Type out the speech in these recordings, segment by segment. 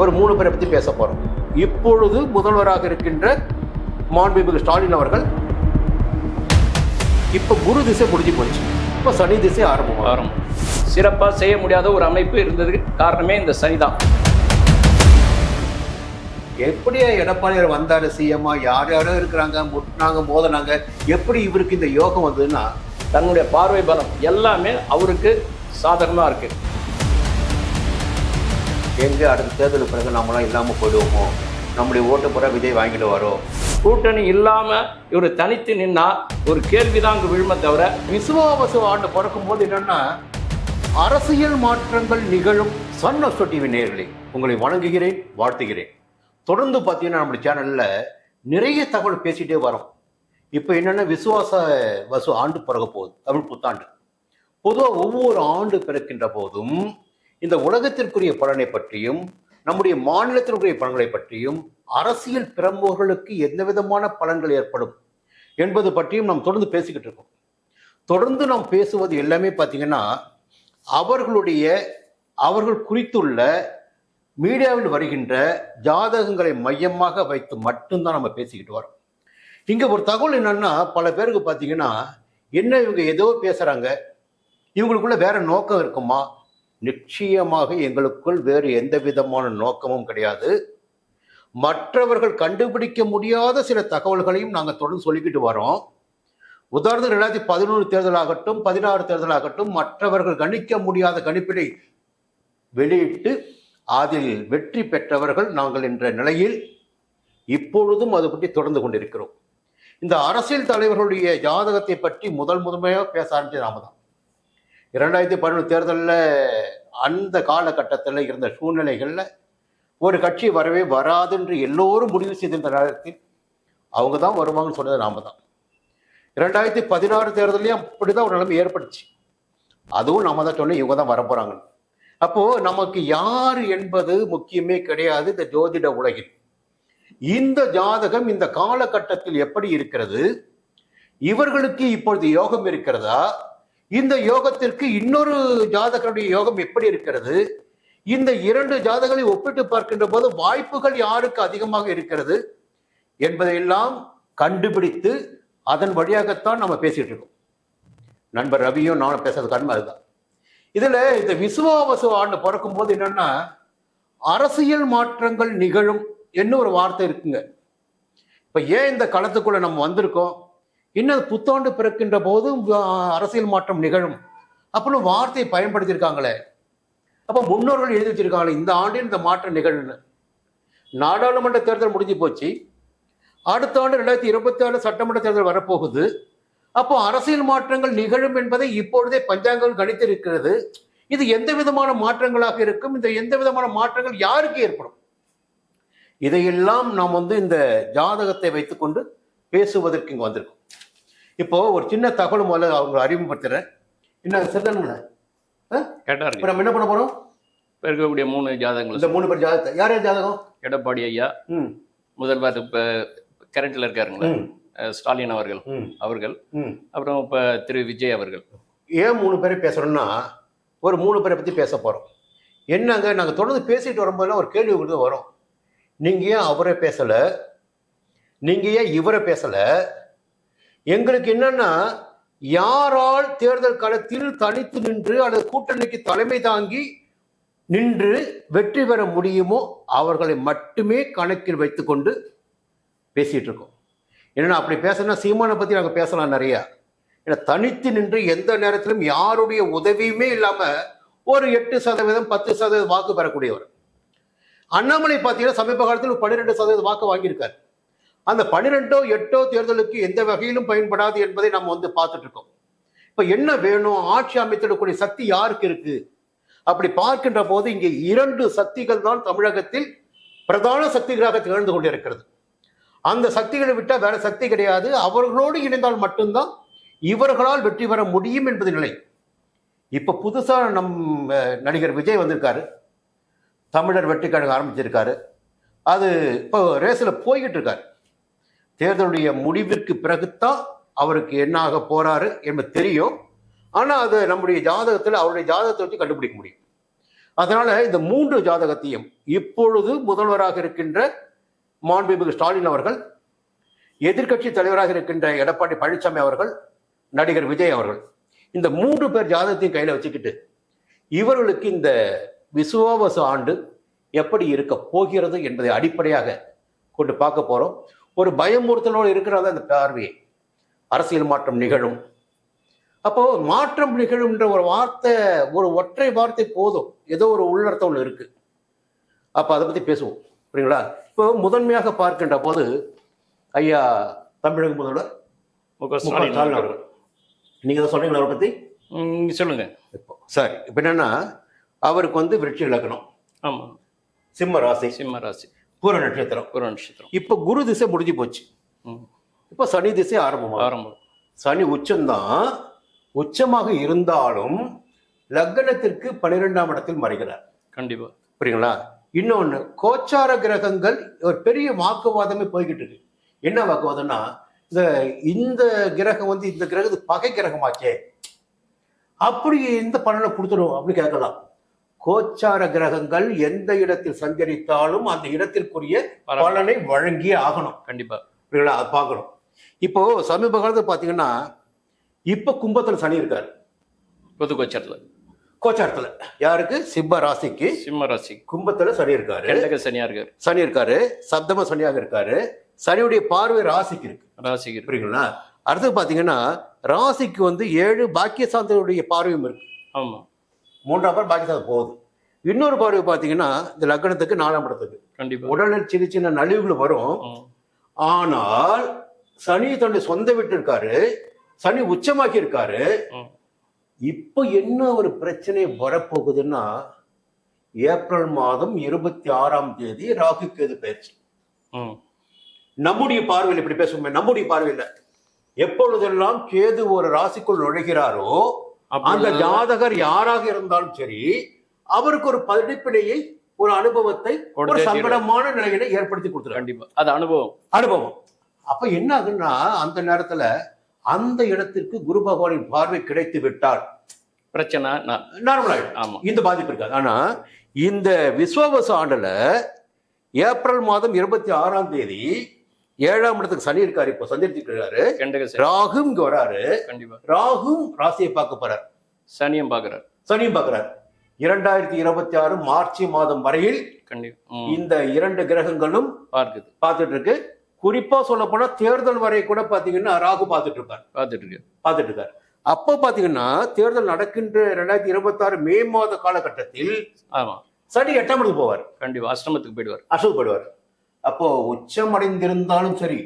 ஒரு 3 பேரை பற்றி பேச போகிறோம். இப்பொழுது முதல்வராக இருக்கின்ற மாண்புமிகு ஸ்டாலின் அவர்கள் இப்போ குரு திசை முடிஞ்சு போச்சு, இப்போ சனி திசை ஆரம்பம். சிறப்பாக செய்ய முடியாத ஒரு அமைப்பு இருந்ததுக்கு காரணமே இந்த சனிதான். எப்படியா எடப்பாடியார் வந்தாரு சிஎம்மா, யார் யாரோ இருக்கிறாங்க, முட்டினாங்க, மோதினாங்க, எப்படி இவருக்கு இந்த யோகம் வந்ததுன்னா தன்னுடைய பார்வை பலம் எல்லாமே அவருக்கு சாதகமாக இருக்கு. எங்க அடுத்த தேர்தலுக்கு பிறகு நம்மளாம் இல்லாமல் போயிடுவோமோ, நம்முடைய ஓட்டு புற விஜய் வாங்கிட்டு வரோம். கூட்டணி இல்லாம இவர் தனித்து நின்னா ஒரு கேள்விதான் அங்கு விழுமை தவிர. விசுவாவசு ஆண்டு பிறக்கும் போது என்னன்னா அரசியல் மாற்றங்கள் நிகழும். சன் அஸ்ட்ரோ டிவி நேயர்களே, உங்களை வணங்குகிறேன், வாழ்த்துகிறேன். தொடர்ந்து பார்த்தீங்கன்னா நம்முடைய சேனல்ல நிறைய தகவல் பேசிட்டே வரோம். இப்போ என்னன்னா விசுவாச வசு ஆண்டு பிறக போகுது, தமிழ் புத்தாண்டு. பொதுவாக ஒவ்வொரு ஆண்டு பிறக்கின்ற போதும் இந்த உலகத்திற்குரிய பலனை பற்றியும் நம்முடைய மாநிலத்திற்குரிய பலன்களை பற்றியும் அரசியல் பிரமுகர்களுக்கு எந்த விதமான பலன்கள் ஏற்படும் என்பது பற்றியும் நாம் தொடர்ந்து பேசிக்கிட்டு இருக்கோம். தொடர்ந்து நாம் பேசுவது எல்லாமே பார்த்தீங்கன்னா அவர்கள் குறித்துள்ள மீடியாவில் வருகின்ற ஜாதகங்களை மையமாக வைத்து மட்டும்தான் நம்ம பேசிக்கிட்டு வரோம். இங்கே ஒரு தகவல் என்னன்னா, பல பேருக்கு பார்த்தீங்கன்னா என்ன இவங்க ஏதோ பேசுகிறாங்க, இவங்களுக்குள்ள வேற நோக்கம் இருக்குமா? நிச்சயமாக எங்களுக்குள் வேறு எந்த விதமான நோக்கமும் கிடையாது. மற்றவர்கள் கண்டுபிடிக்க முடியாத சில தகவல்களையும் நாங்கள் தொடர்ந்து சொல்லிக்கிட்டு வரோம். உதாரணத்துக்கு 2011 தேர்தலாகட்டும், 16 தேர்தலாகட்டும், மற்றவர்கள் கணிக்க முடியாத கணிப்பினை வெளியிட்டு அதில் வெற்றி பெற்றவர்கள் நாங்கள் என்ற நிலையில் இப்பொழுதும் அது பற்றி தொடர்ந்து கொண்டிருக்கிறோம். இந்த அரசியல் தலைவர்களுடைய ஜாதகத்தை பற்றி முதன்மையாக பேச ஆரம்பிச்சது நாம தான். 2011 தேர்தலில் அந்த காலகட்டத்தில் இருந்த சூழ்நிலைகளில் ஒரு கட்சி வரவே வராது என்று எல்லோரும் முடிவு செய்திருந்த நேரத்தில் அவங்க தான் வருவாங்கன்னு சொன்னது நாம தான். 2016 தேர்தலையும் அப்படிதான் ஒரு நிலைமை ஏற்பட்டுச்சு. அதுவும் நாம தான் சொன்னோம், இவங்க தான் வரப்போறாங்கன்னு. அப்போ நமக்கு யார் என்பது முக்கியமே கிடையாது இந்த ஜோதிட உலகில். இந்த ஜாதகம் இந்த காலகட்டத்தில் எப்படி இருக்கிறது, இவர்களுக்கு இப்பொழுது யோகம் இருக்கிறதா, இந்த யோகத்திற்கு இன்னொரு ஜாதகருடைய யோகம் எப்படி இருக்கிறது, இந்த 2 ஜாதகங்களை ஒப்பிட்டு பார்க்கின்ற போது வாய்ப்புகள் யாருக்கு அதிகமாக இருக்கிறது என்பதையெல்லாம் கண்டுபிடித்து அதன் வழியாகத்தான் நம்ம பேசிட்டு இருக்கோம். நண்பர் ரவியும் நானும் பேசுறது கண்மை அதுதான். இதுல இந்த விசுவாவசு ஆண்டு பிறக்கும் போது என்னன்னா அரசியல் மாற்றங்கள் நிகழும் என்ன ஒரு வார்த்தை இருக்குங்க. இப்ப ஏன் இந்த களத்துக்குள்ள நம்ம வந்திருக்கோம், இன்னும் புத்தாண்டு பிறக்கின்ற போதும் அரசியல் மாற்றம் நிகழும் அப்படின்னு வார்த்தையை பயன்படுத்தியிருக்காங்களே. அப்ப முன்னோர்கள் எழுதி வச்சிருக்காங்களே இந்த ஆண்டில் இந்த மாற்றம் நிகழும்னு. நாடாளுமன்ற தேர்தல் முடிஞ்சு போச்சு, அடுத்த ஆண்டு 2026 சட்டமன்ற தேர்தல் வரப்போகுது. அப்போ அரசியல் மாற்றங்கள் நிகழும் என்பதை இப்பொழுதே பஞ்சாங்கம் கணித்திருக்கிறது. இது எந்த விதமான மாற்றங்களாக இருக்கும், இந்த எந்த விதமான மாற்றங்கள் யாருக்கு ஏற்படும், இதையெல்லாம் நாம் இந்த ஜாதகத்தை வைத்துக்கொண்டு பேசுவதற்கு இங்கே வந்திருக்கோம். இப்போ ஒரு சின்ன தகவல் முதல்ல அவங்க அறிமுகப்படுத்துறேன். என்ன சரிதானுங்களா? இப்போ நம்ம என்ன பண்ண போறோம், இருக்கக்கூடிய 3 ஜாதகங்கள். இந்த 3 பேர் ஜாதகத்தை யார் யார் ஜாதகம்? எடப்பாடி ஐயா முதல்வர், இப்போ கரண்ட்ல இருக்காருங்களா, ஸ்டாலின் அவர்கள், அப்புறம் இப்ப திரு விஜய் அவர்கள். ஏன் 3 பேரை பேசுறோம்னா ஒரு 3 பேரை பத்தி பேச போறோம். என்னங்க நாங்க தொடர்ந்து பேசிட்டு வரும்போதெல்லாம் ஒரு கேள்வி உங்களுக்கு வரும், நீங்க ஏன் அவரை பேசல, நீங்க ஏன் இவரை பேசல. எங்களுக்கு என்னன்னா யாரால் தேர்தல் களத்தில் தனித்து நின்று அல்லது கூட்டணிக்கு தலைமை தாங்கி நின்று வெற்றி பெற முடியுமோ அவர்களை மட்டுமே கணக்கில் வைத்துக்கொண்டு பேசிட்டு இருக்கோம். என்னன்னா அப்படி பேசணும்னா சீமானை பத்தி நாங்கள் பேசலாம் நிறையா. ஏன்னா தனித்து நின்று எந்த நேரத்திலும் யாருடைய உதவியுமே இல்லாம ஒரு 8%, 10% வாக்கு பெறக்கூடியவர். அண்ணாமலை பார்த்தீங்கன்னா சமீப காலத்தில் 12% வாக்கு வாங்கியிருக்காரு. அந்த 12ஓ 8ஓ தேர்தலுக்கு எந்த வகையிலும் பயன்படாது என்பதை நம்ம பார்த்துட்டு இருக்கோம். இப்ப என்ன வேணும், ஆட்சி அமைத்திடக்கூடிய சக்தி யாருக்கு இருக்கு அப்படி பார்க்கின்ற போது இங்கே 2 சக்திகள் தான் தமிழகத்தில் பிரதான சக்திகளாக திகழ்ந்து கொண்டிருக்கிறது. அந்த சக்திகளை விட்டால் வேற சக்தி கிடையாது. அவர்களோடு இணைந்தால் மட்டும்தான் இவர்களால் வெற்றி பெற முடியும் என்பது நிலை. இப்ப புதுசா நடிகர் விஜய் வந்திருக்காரு, தமிழர் வெற்றி கழகம் ஆரம்பிச்சிருக்காரு. அது இப்போ ரேஸில் போய்கிட்டு இருக்காரு. தேர்தலுடைய முடிவிற்கு பிறகுதான் அவருக்கு என்ன ஆக போறாரு என்பது தெரியும். ஆனால் அது நம்முடைய ஜாதகத்தில் அவருடைய ஜாதகத்தை வச்சு கண்டுபிடிக்க முடியும். அதனால இந்த 3 ஜாதகத்தையும் இப்பொழுது முதல்வராக இருக்கின்ற மாண்புமிகு ஸ்டாலின் அவர்கள், எதிர்க்கட்சி தலைவராக இருக்கின்ற எடப்பாடி பழனிசாமி அவர்கள், நடிகர் விஜய் அவர்கள், இந்த 3 பேர் ஜாதகத்தையும் கையில வச்சுக்கிட்டு இவர்களுக்கு இந்த விசுவாவசு ஆண்டு எப்படி இருக்க போகிறது என்பதை அடிப்படையாக கொண்டு பார்க்க போறோம். ஒரு பயமுறுத்தலோடு இருக்கிறதா இந்த பார்வையை. அரசியல் மாற்றம் நிகழும். அப்போ மாற்றம் நிகழும்ன்ற ஒரு வார்த்தை, ஒரு ஒற்றை வார்த்தை போதும், ஏதோ ஒரு உள்ளர்த்தம் ஒன்று இருக்கு. அப்ப அதை பத்தி பேசுவோம், புரியுங்களா? இப்போ முதன்மையாக பார்க்கின்ற போது ஐயா தமிழக முதல்வர் ஸ்டாலின் அவர்கள், நீங்க தான் சொன்னீங்களா அவரை பத்தி? சொல்லுங்க. இப்போ சரி, இப்போ என்னன்னா அவருக்கு வந்து விருட்சிக லக்னம், ஆமா, சிம்ம ராசி, சிம்ம ராசி, பூர நட்சத்திரம். பூர நட்சத்திரம். இப்போ குரு திசை முடிஞ்சு போச்சு. இப்போ சனி திசை ஆரம்பம். சனி உச்சம்தான். உச்சமாக இருந்தாலும் லக்னத்திற்கு 12ஆம் இடத்தில் மறைகிறார். கண்டிப்பா, புரியுங்களா? இன்னொன்னு, கோச்சார கிரகங்கள் ஒரு பெரிய வாக்குவாதமே போய்கிட்டு இருக்கு. என்ன வாக்குவாதம்னா, இந்த கிரகம் வந்து இந்த கிரகத்துக்கு பகை கிரகமாச்சே, அப்படி இந்த பலனை கொடுத்துடும் அப்படி கேட்கலாம். கோச்சார கிரகங்கள் எந்த இடத்தில் சஞ்சரித்தாலும் அந்த இடத்திற்குரிய பலனை வழங்கியே ஆகணும். கண்டிப்பா, புரியுங்களா? அது பார்க்கணும். இப்போ சமீப காலத்தில் பாத்தீங்கன்னா, இப்ப கும்பத்துல சனி இருக்காரு. பொது கோச்சாரத்துல யாருக்கு? சிம்ம ராசிக்கு, சிம்ம ராசி கும்பத்துல சனி இருக்காரு. சனி இருக்காரு, சப்தம சனியாக இருக்காரு. சனியுடைய பார்வை ராசிக்கு இருக்கு. புரியுங்களா? அடுத்து பாத்தீங்கன்னா ராசிக்கு வந்து 7 பாக்கியசாந்தனுடைய பார்வையும் இருக்கு. ஆமா, 3ஆம் பார்வை பாக்கியசாந்தம் போகுது. இன்னொரு பார்வை பாத்தீங்கன்னா இந்த லக்னத்துக்கு 4ஆம் இடத்துக்கு. கண்டிப்பா, உடலில் சின்ன சின்ன நலிவுகள் வரும். ஆனால் சனி தன்னுடைய சொந்த வீட்டு இருக்காரு, சனி உச்சமாக்கி இருக்காரு. இப்ப என்ன ஒரு பிரச்சனை வரப்போகுதுன்னா, ஏப்ரல் மாதம் 26ஆம் தேதி ராகு கேது பயிற்சி. நம்முடைய பார்வையில் இப்படி பேசுவோமே, நம்முடைய பார்வையில் எப்பொழுதெல்லாம் கேது ஒரு ராசிக்குள் நுழைகிறாரோ அந்த ஜாதகர் யாராக இருந்தாலும் சரி, அவருக்கு ஒரு படிப்பினையை, ஒரு அனுபவத்தை, ஒரு சங்கடமான நிலையில ஏற்படுத்தி கொடுத்துரு. கண்டிப்பா, அது அனுபவம். அப்ப என்ன ஆகுன்னா, அந்த நேரத்துல அந்த இடத்திற்கு குரு பகவானின் பார்வை கிடைத்து விட்டால் பிரச்சனை நார்மலாயிடும். இந்த பாதிப்பு இருக்காது. ஆனா இந்த விஸ்வாவசு ஆண்டுல ஏப்ரல் மாதம் 26ஆம் தேதி 7ஆம் இடத்துக்கு சனி இருக்காரு. இப்போ சந்திருக்காரு. ராகு இங்க வராரு. ராகு ராசியை பார்க்க போறார், சனியும் பாக்குறாரு. 2026 மார்ச் மாதம் வரையில் இந்த 2 கிரகங்களும் பார்த்துட்டு இருக்கு. குறிப்பா சொல்ல போனா தேர்தல் வரை கூட பாத்தீங்கன்னா ராகு பார்த்துட்டு இருக்காரு. அப்போ பாத்தீங்கன்னா தேர்தல் நடக்கின்ற 2026 மே மாத காலகட்டத்தில் சனி 8ஆம் இடத்துக்கு போவார். கண்டிப்பா, அஷ்டமத்துக்கு போயிடுவார். அப்போ உச்சம் அடைந்திருந்தாலும் சரி,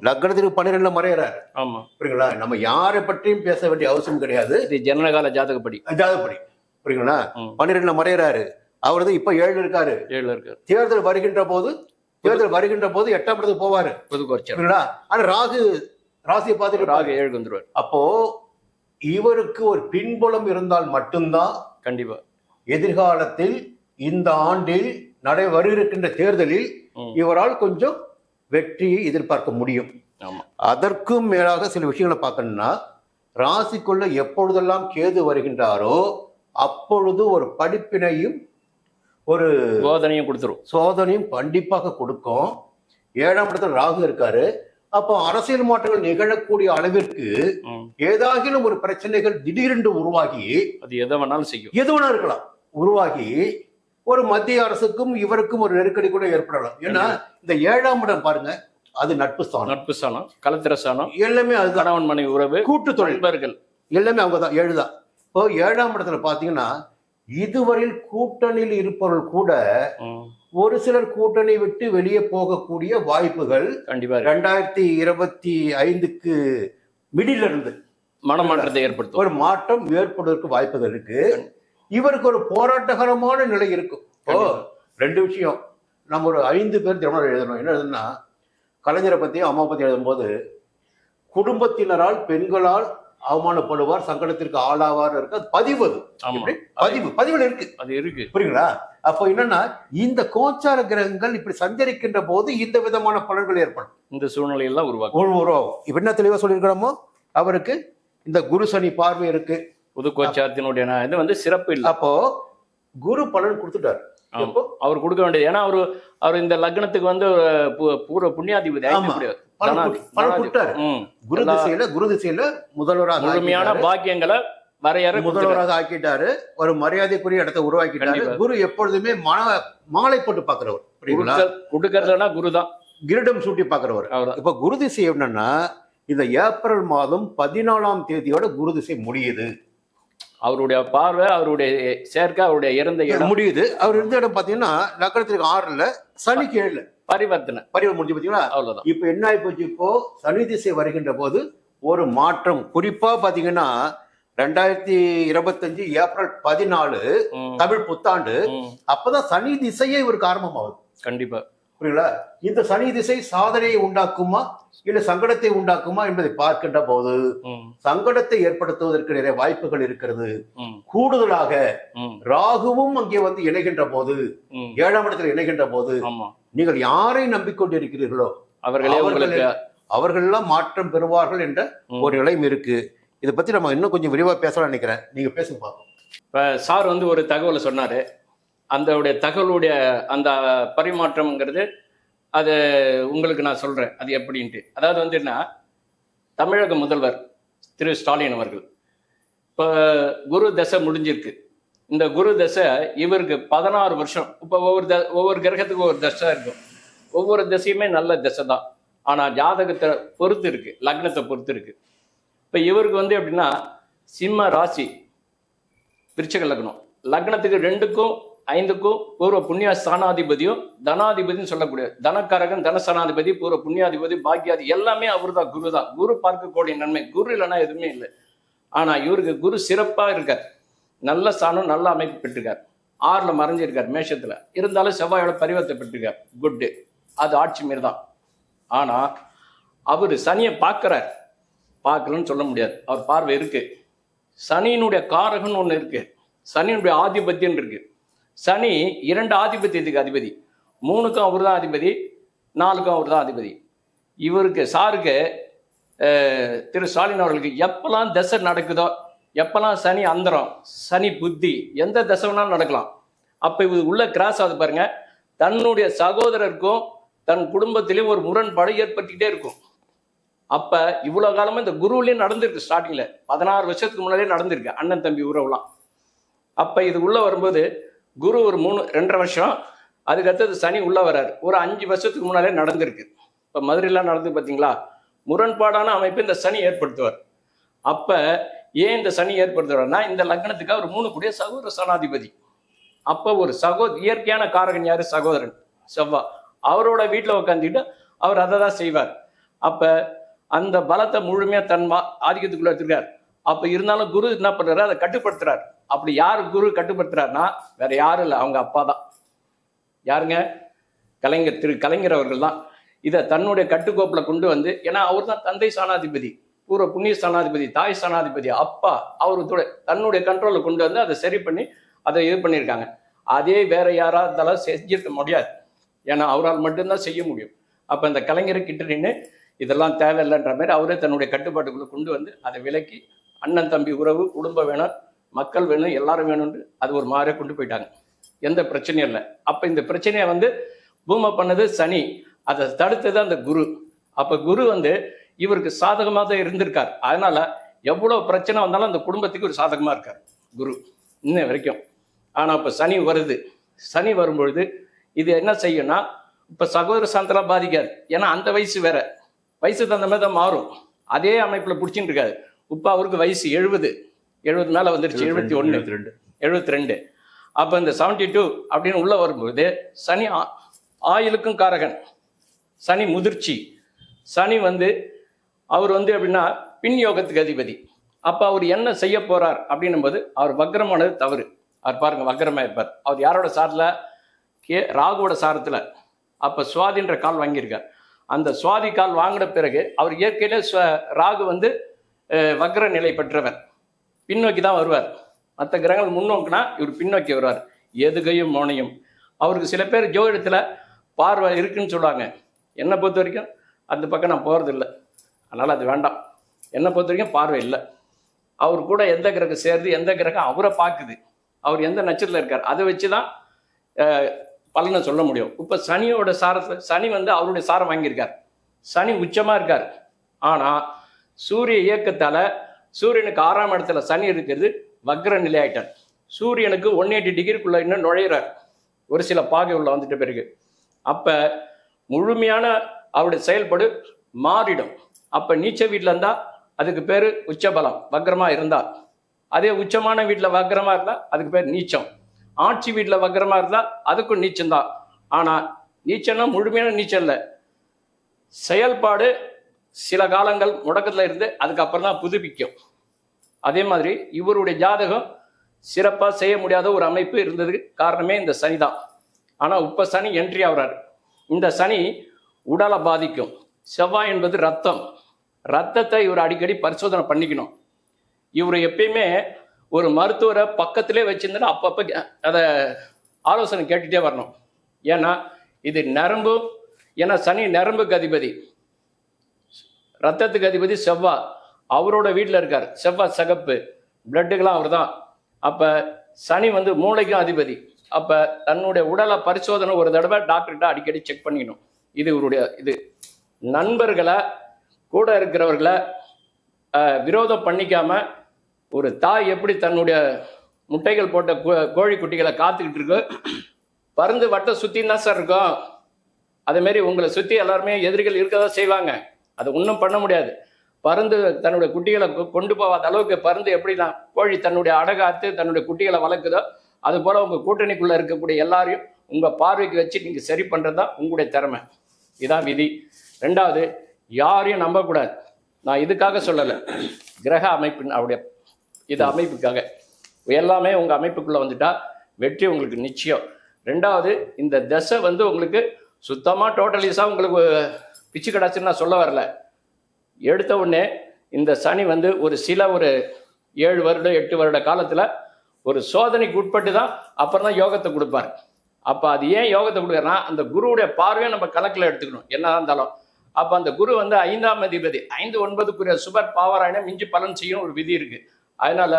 லக்னத்திற்கு 12ல மறையறாரு. ஆமா, புரியுங்களா? நம்ம யாரை பற்றியும் பேச வேண்டிய அவசியம் கிடையாது. ஜனனகால ஜாதகப்படி புரியுங்களா? 12ல மறையறாரு. அவர் வந்து இப்ப 7 இருக்காரு. தேர்தல் வருகின்ற போது 8ஆம் இடத்துக்கு போவாரு. ஆனா ராகு ராசியை பார்த்துட்டு ராகு 7க்கு வந்துருவார். அப்போ இவருக்கு ஒரு பின்புலம் இருந்தால் மட்டும்தான் கண்டிப்பா எதிர்காலத்தில் இந்த ஆண்டில் வருகின்ற தேர்தலில் இவரால் கொஞ்சம் வெற்றியை எதிர்பார்க்க முடியும். அதற்கும் மேலாக சில விஷயங்களை பார்க்கணும்னா, ராசிக்குள்ள எப்பொழுதெல்லாம் கேது வருகின்றாரோ அப்பொழுது ஒரு படிப்பினையும் ஒரு சோதனையும் கண்டிப்பாக கொடுக்கும். 7ஆம் இடத்துல ராகு இருக்காரு. அப்போ அரசியல் மாற்றங்கள் நிகழக்கூடிய அளவிற்கு ஏதாகிலும் ஒரு பிரச்சனைகள் திடீரென்று உருவாகி, அது எதை வேணாலும் செய்யும், எது வேணா இருக்கலாம், உருவாகி ஒரு மத்திய அரசுக்கும் இவருக்கும் ஒரு நெருக்கடி கூட ஏற்படலாம். ஏன்னா இந்த 7ஆம் இடம் பாருங்க, அது நட்பு ஸ்தானம், கலத்திர ஸ்தானம், எல்லாமே அது கணவன் மனைவி உறவு, கூட்டு தொழில்கள் எல்லாமே அவங்க தான் 7 தான். இப்போ 7ஆம் இடத்துல பாத்தீங்கன்னா இதுவரையில் கூட்டணியில் இருப்பவர்கள் கூட ஒரு சிலர் கூட்டணி விட்டு வெளியே போகக்கூடிய வாய்ப்புகள் கண்டிப்பா 2025க்கு மிடில் இருந்து மனமாற்றத்தை ஏற்படுத்தும், ஒரு மாற்றம் ஏற்படுவதற்கு வாய்ப்புகள் இருக்கு. இவருக்கு ஒரு போராட்டகரமான நிலை இருக்கும். இப்போ 2 விஷயம் நம்ம ஒரு 5 பேர் திருமணம் எழுதணும். என்ன எழுதுனா, கலைஞரை பத்தியும் அம்மா பத்தி எழுதும்போது குடும்பத்தினரால் பெண்களால் அவமானப்படுவார், சங்கடத்திற்கு ஆளாவார் இருக்கு. அது பதிவுல இருக்கு, அது இருக்கு. புரியுங்களா? அப்போ என்னன்னா, இந்த கோச்சார கிரகங்கள் இப்படி சஞ்சரிக்கின்ற போது இந்த விதமான பலன்கள் ஏற்படும், இந்த சூழ்நிலையெல்லாம் உருவாகும். இப்ப என்ன தெளிவா சொல்லியிருக்கிறோமோ, அவருக்கு இந்த குரு சனி பார்வை இருக்கு. புது கோச்சாரத்தினுடைய இது வந்து சிறப்பு இல்லை. அப்போ குரு பலன் கொடுத்துட்டாரு. எப்போ அவர் கொடுக்க வேண்டியது, ஏன்னா அவர் இந்த லக்னத்துக்கு வந்து பூர்வ புண்ணியாதிபதி ஆமா, பலன் கொடுத்தாரு. குரு திசையில முதல்வராக முழுமையான பாக்கியங்களை வரையறை முதல்வராக ஆக்கிட்டாரு. ஒரு மரியாதைக்குரிய இடத்தை உருவாக்கிட்டாரு. குரு எப்பொழுதுமே மாலை போட்டு பாக்குறவர், புரியுங்களா? கொடுக்கறதுனா குரு தான், கிரீடம் சூட்டி பாக்குறவர். இப்ப குரு திசை என்னன்னா இந்த ஏப்ரல் மாதம் 14ஆம் தேதியோட குரு திசை முடியுது. அவருடைய பார்வை, அவருடைய சேர்க்கை, அவருடைய இறந்த இடம் முடியுது. அவர் இருந்த இடம் பாத்தீங்கன்னா லக்னத்துக்கு 6ல, சனிக்கு 7ல பரிவர்த்தனை முடிஞ்சு பாத்தீங்களா? அவ்வளவுதான். இப்ப என்ன ஆகி போச்சு, இப்போ சனி திசை வருகின்ற போது ஒரு மாற்றம். குறிப்பா பாத்தீங்கன்னா 2025 ஏப்ரல் 14 தமிழ் புத்தாண்டு. அப்பதான் சனி திசையே இவருக்கு ஆரம்பமாகுது. கண்டிப்பா, புரியுங்களா? இந்த சனி திசை சாதனையை உண்டாக்குமா இல்ல சங்கடத்தை உண்டாக்குமா என்பதை பார்க்கின்ற போது சங்கடத்தை ஏற்படுத்துவதற்கு நிறைய வாய்ப்புகள் இருக்கிறது. கூடுதலாக ராகுவும் அங்கே வந்து இணைகின்ற போது, 7ஆம் இடத்தில் இணைகின்ற போது, நீங்கள் யாரை நம்பிக்கொண்டிருக்கிறீர்களோ அவர்கள் எல்லாம் மாற்றம் பெறுவார்கள் என்ற ஒரு நிலையும் இருக்கு. இதை பத்தி நம்ம இன்னும் கொஞ்சம் விரிவா பேசலாம் நினைக்கிறேன். நீங்க பேசுங்க பார்ப்போம். இப்ப சார் வந்து ஒரு தகவலை சொன்னாரு. அந்த தகவலுடைய அந்த பரிமாற்றம்ங்கிறது அது உங்களுக்கு நான் சொல்றேன் அது எப்படின்ட்டு. அதாவது வந்து என்ன, தமிழக முதல்வர் திரு ஸ்டாலின் அவர்கள் இப்போ குரு தசை முடிஞ்சிருக்கு. இந்த குரு தசை இவருக்கு 16 வருஷம். இப்போ ஒவ்வொரு கிரகத்துக்கு ஒவ்வொரு தசை இருக்கும். ஒவ்வொரு தசையுமே நல்ல தசை தான். ஆனால் ஜாதகத்தை பொறுத்து இருக்கு, லக்னத்தை பொறுத்து இருக்கு. இப்போ இவருக்கு வந்து எப்படின்னா சிம்ம ராசி, விருச்சிக லக்னம், லக்னத்துக்கு 2க்கும் 5க்கும் பூர்வ புண்ணிய ஸ்தானாதிபதியும் தனாதிபதியும் சொல்லக்கூடிய தனக்காரகன், தனஸ்தானாதிபதி, பூர்வ புண்ணியாதிபதி, பாக்கியாதி எல்லாமே அவர் தான், குரு தான். குரு பார்க்கக்கூடிய நன்மை. குரு இல்லைன்னா எதுவுமே இல்லை. ஆனா இவருக்கு குரு சிறப்பா இருக்கார். நல்ல ஸ்தானம், நல்ல அமைப்பு பெற்றிருக்கார். 6ல மறைஞ்சிருக்கார், மேஷத்துல. இருந்தாலும் செவ்வாயோட பரிவர்த்தனை பெற்றிருக்கார். குட்டு, அது ஆட்சி மாரி தான். ஆனா அவரு சனியை பார்க்கிறார். பார்க்கலன்னு சொல்ல முடியாது, அவர் பார்வை இருக்கு. சனியினுடைய காரகன் ஒண்ணு இருக்கு, சனியினுடைய ஆதிபத்தியம் இருக்கு. சனி 2 ஆதிபத்தியத்துக்கு அதிபதி, 3க்கும் அவர் தான் அதிபதி, 4க்கும் அவர் தான் அதிபதி. இவருக்கு சாருக்கு திரு ஸ்டாலின் அவர்களுக்கு எப்பெல்லாம் தசை நடக்குதோ, எப்பெல்லாம் சனி அந்தரம், சனி புத்தி, எந்த தசை வேணாலும் நடக்கலாம். அப்ப இது உள்ள கிராஸ் ஆகுது பாருங்க. தன்னுடைய சகோதரருக்கும் தன் குடும்பத்திலையும் ஒரு முரண்பாடு ஏற்பட்டுக்கிட்டே இருக்கும். அப்ப இவ்வளவு காலமா இந்த குருவிலையும் நடந்திருக்கு. ஸ்டார்டிங்ல 16 வருஷத்துக்கு முன்னாடியே நடந்திருக்கு அண்ணன் தம்பி உறவுலாம். அப்ப இது உள்ள வரும்போது குரு ஒரு 2.5 வருஷம், அதுக்கடுத்தது சனி உள்ள வர்றாரு. ஒரு 5 வருஷத்துக்கு முன்னாலே நடந்திருக்கு. இப்ப மதுரையெல்லாம் நடந்து பார்த்தீங்களா? முரண்பாடான அமைப்பு இந்த சனி ஏற்படுத்துவார். அப்ப ஏன் இந்த சனி ஏற்படுத்துவார்னா, இந்த லக்னத்துக்கு அவர் 3 கூடிய சகோதர சனாதிபதி. அப்ப ஒரு இயற்கையான காரகன் யாரு? சகோதரன் செவ்வா. அவரோட வீட்டுல உட்காந்துட்டு அவர் அதை தான் செய்வார். அப்ப அந்த பலத்தை முழுமையா தன் ஆதிக்கத்துக்குள்ள எடுத்துருக்கார். அப்ப இருந்தாலும் குரு என்ன பண்றாரு, அதை கட்டுப்படுத்துறாரு. அப்படி யாரு குரு கட்டுப்படுத்துறாருன்னா வேற யாரும் இல்லை, அவங்க அப்பா தான். யாருங்க? திரு கலைஞர் அவர்கள் தான் இதை தன்னுடைய கட்டுக்கோப்புல கொண்டு வந்து, ஏன்னா அவர் தான் தந்தை ஸ்தானாதிபதி, பூர்வ புண்ணிய ஸ்தானாதிபதி, தாய் ஸ்தானாதிபதி, அப்பா. அவரு தன்னுடைய கண்ட்ரோல கொண்டு வந்து அதை சரி பண்ணி அதை இது பண்ணியிருக்காங்க. அதே வேற யாராவது செஞ்சிருக்க முடியாது, ஏன்னா அவரால் மட்டும்தான் செய்ய முடியும். அப்ப இந்த கலைஞரை கிட்ட நின்று இதெல்லாம் தேவையில்லைன்ற மாதிரி அவரே தன்னுடைய கட்டுப்பாட்டுக்குள்ள கொண்டு வந்து அதை விலக்கி, அண்ணன் தம்பி உறவு, குடும்பம் வேணும், மக்கள் வேணும், எல்லாரும் வேணும்னு அது ஒரு மாதிரியே கொண்டு போயிட்டாங்க. எந்த பிரச்சனையும் இல்லை. அப்ப இந்த பிரச்சனையை வந்து பூமை பண்ணது சனி, அதை தடுத்தது அந்த குரு. அப்ப குரு வந்து இவருக்கு சாதகமாக தான் இருந்திருக்கார். அதனால எவ்வளவு பிரச்சனை வந்தாலும் அந்த குடும்பத்துக்கு ஒரு சாதகமா இருக்கார் குரு இன்ன வரைக்கும். ஆனா இப்ப சனி வருது. சனி வரும்பொழுது இது என்ன செய்யும்னா, இப்ப சகோதர சாந்தெல்லாம் பாதிக்காது. ஏன்னா அந்த வயசு வேற, வயசு தகுந்த மாதிரி தான் மாறும். அதே அமைப்புல பிடிச்சிட்டு இருக்காது. இப்ப அவருக்கு வயசு 70 மேல வந்துருச்சு, 71, 72. அப்ப இந்த 72 அப்படின்னு உள்ள வரும்போது சனி ஆயுளுக்கும் காரகன், சனி முதிர்ச்சி. சனி வந்து அவர் வந்து எப்படின்னா பின் யோகத்துக்கு அதிபதி. அப்ப அவர் என்ன செய்ய போறார் அப்படின்னும் போது அவர் வக்ரமானது தவறு. அவர் பாருங்க வக்ரமா இருப்பார். அவர் யாரோட சாரத்துல? ராகுவோட சாரத்துல. அப்ப சுவாதின்ற கால் வாங்கியிருக்கார். அந்த சுவாதி கால் வாங்கின பிறகு அவர் இயற்கையில ராகு வந்து வக்ர நிலை பெற்றவர், பின்னோக்கி தான் வருவார். மற்ற கிரகங்கள் முன்னோக்கினா இவர் பின்னோக்கி வருவார். எதுகையும் மோனையும். அவருக்கு சில பேர் ஜோதிடத்துல பார்வை இருக்குன்னு சொல்லுவாங்க. என்னை பொறுத்த வரைக்கும் அந்த பக்கம் நான் போறது இல்லை, அதனால அது வேண்டாம். என்னை பொறுத்த வரைக்கும் பார்வை இல்லை. அவர் கூட எந்த கிரகம் சேருது, எந்த கிரகம் அவரை பார்க்குது, அவர் எந்த நட்சத்திரத்தில் இருக்கார் அதை வச்சுதான் பலனை சொல்ல முடியும். இப்ப சனியோட சாரத்தை சனி வந்து அவருடைய சாரம் வாங்கியிருக்கார், சனி உச்சமா இருக்கார். ஆனா சூரிய இயக்கத்தால சூரியனுக்கு 6ஆம் இடத்துல சனி இருக்கிறது, வக்ர நிலை ஆயிட்டார். சூரியனுக்கு 180 டிகிரிக்குள்ள இன்னும் நுழையிறார் ஒரு சில பாகை உள்ள வந்துட்ட பிறகு. அப்ப முழுமையான அவருடைய செயல்பாடு மாறிடும். அப்ப நீச்ச வீட்டுல இருந்தா அதுக்கு பேரு உச்சபலம், வக்ரமா இருந்தா. அதே உச்சமான வீட்டுல வக்ரமா இருந்தா அதுக்கு பேர் நீச்சம். ஆட்சி வீட்டுல வக்ரமா இருந்தா அதுக்கும் நீச்சம்தான். ஆனா நீச்சம்னா முழுமையான நீச்சம் இல்லை, செயல்பாடு சில காலங்கள் முடக்கத்துல இருந்து அதுக்கப்புறம் தான் புதுப்பிக்கும். அதே மாதிரி இவருடைய ஜாதகம் சிறப்பா செய்ய முடியாத ஒரு அமைப்பு இருந்ததுக்கு காரணமே இந்த சனி தான். ஆனா இப்ப சனி என்ட்ரி ஆகுறாரு. இந்த சனி உடலை பாதிக்கும். செவ்வாய் என்பது ரத்தம், ரத்தத்தை இவர் அடிக்கடி பரிசோதனை பண்ணிக்கணும். இவர் எப்பயுமே ஒரு மருத்துவரை பக்கத்திலே வச்சிருந்தா அப்பப்ப அதை ஆலோசனை கேட்டுட்டே வரணும். ஏன்னா இது நரம்பு, ஏன்னா சனி நரம்புக்கு அதிபதி, ரத்தத்துக்கு அதிபதி செவ்வாய். அவரோட வீட்டில் இருக்கார் செவ்வாய், சகப்பு பிளட்டுக்கெல்லாம் அவர் தான். அப்ப சனி வந்து மூளைக்கும் அதிபதி. அப்ப தன்னுடைய உடலை பரிசோதனை ஒரு தடவை டாக்டர்கிட்ட அடிக்கடி செக் பண்ணிக்கணும். இது இவருடைய இது. நண்பர்களை கூட இருக்கிறவர்களை விரோதம் பண்ணிக்காம, ஒரு தாய் எப்படி தன்னுடைய முட்டைகள் போட்ட கோழி குட்டிகளை காத்துக்கிட்டு இருக்கோ, பருந்து வட்டம் சுத்தின்னு தான் சார் இருக்கும். அதே மாதிரி உங்களை சுத்தி எல்லாருமே எதிரிகள் இருக்கதான் செய்வாங்க. அதை ஒன்றும் பண்ண முடியாது. பருந்து தன்னுடைய குட்டிகளை கொண்டு போகாத அளவுக்கு பருந்து எப்படிலாம் கோழி தன்னுடைய அடகாத்து தன்னுடைய குட்டிகளை வளர்க்குதோ, அது போல உங்க கூட்டணிக்குள்ள இருக்கக்கூடிய எல்லாரையும் உங்க பார்வைக்கு வச்சு நீங்க சரி பண்றதுதான் உங்களுடைய திறமை. இதான் விதி. ரெண்டாவது, யாரையும் நம்பக்கூடாது. நான் இதுக்காக சொல்லலை, கிரக அமைப்பின் அவருடைய இது அமைப்புக்காக. எல்லாமே உங்க அமைப்புக்குள்ள வந்துட்டா வெற்றி உங்களுக்கு நிச்சயம். ரெண்டாவது, இந்த தசை வந்து உங்களுக்கு சுத்தமா டோட்டலிஸா உங்களுக்கு பிச்சு கிடாச்சுன்னு நான் சொல்ல வரல. எடுத்த உடனே இந்த சனி வந்து ஒரு 7 வருடம் 8 வருட காலத்துல ஒரு சோதனைக்கு உட்பட்டு தான் அப்புறம் தான் யோகத்தை கொடுப்பார். அப்ப அது ஏன் யோகத்தை கொடுக்குறா, அந்த குருவுடைய பார்வையை நம்ம கணக்குல எடுத்துக்கணும் என்ன இருந்தாலும். அப்ப அந்த குரு வந்து 5ஆம் அதிபதி, 5-9க்குரிய சுபர் பாவராயணம் மிஞ்சி பலன் செய்யும் ஒரு விதி இருக்கு. அதனால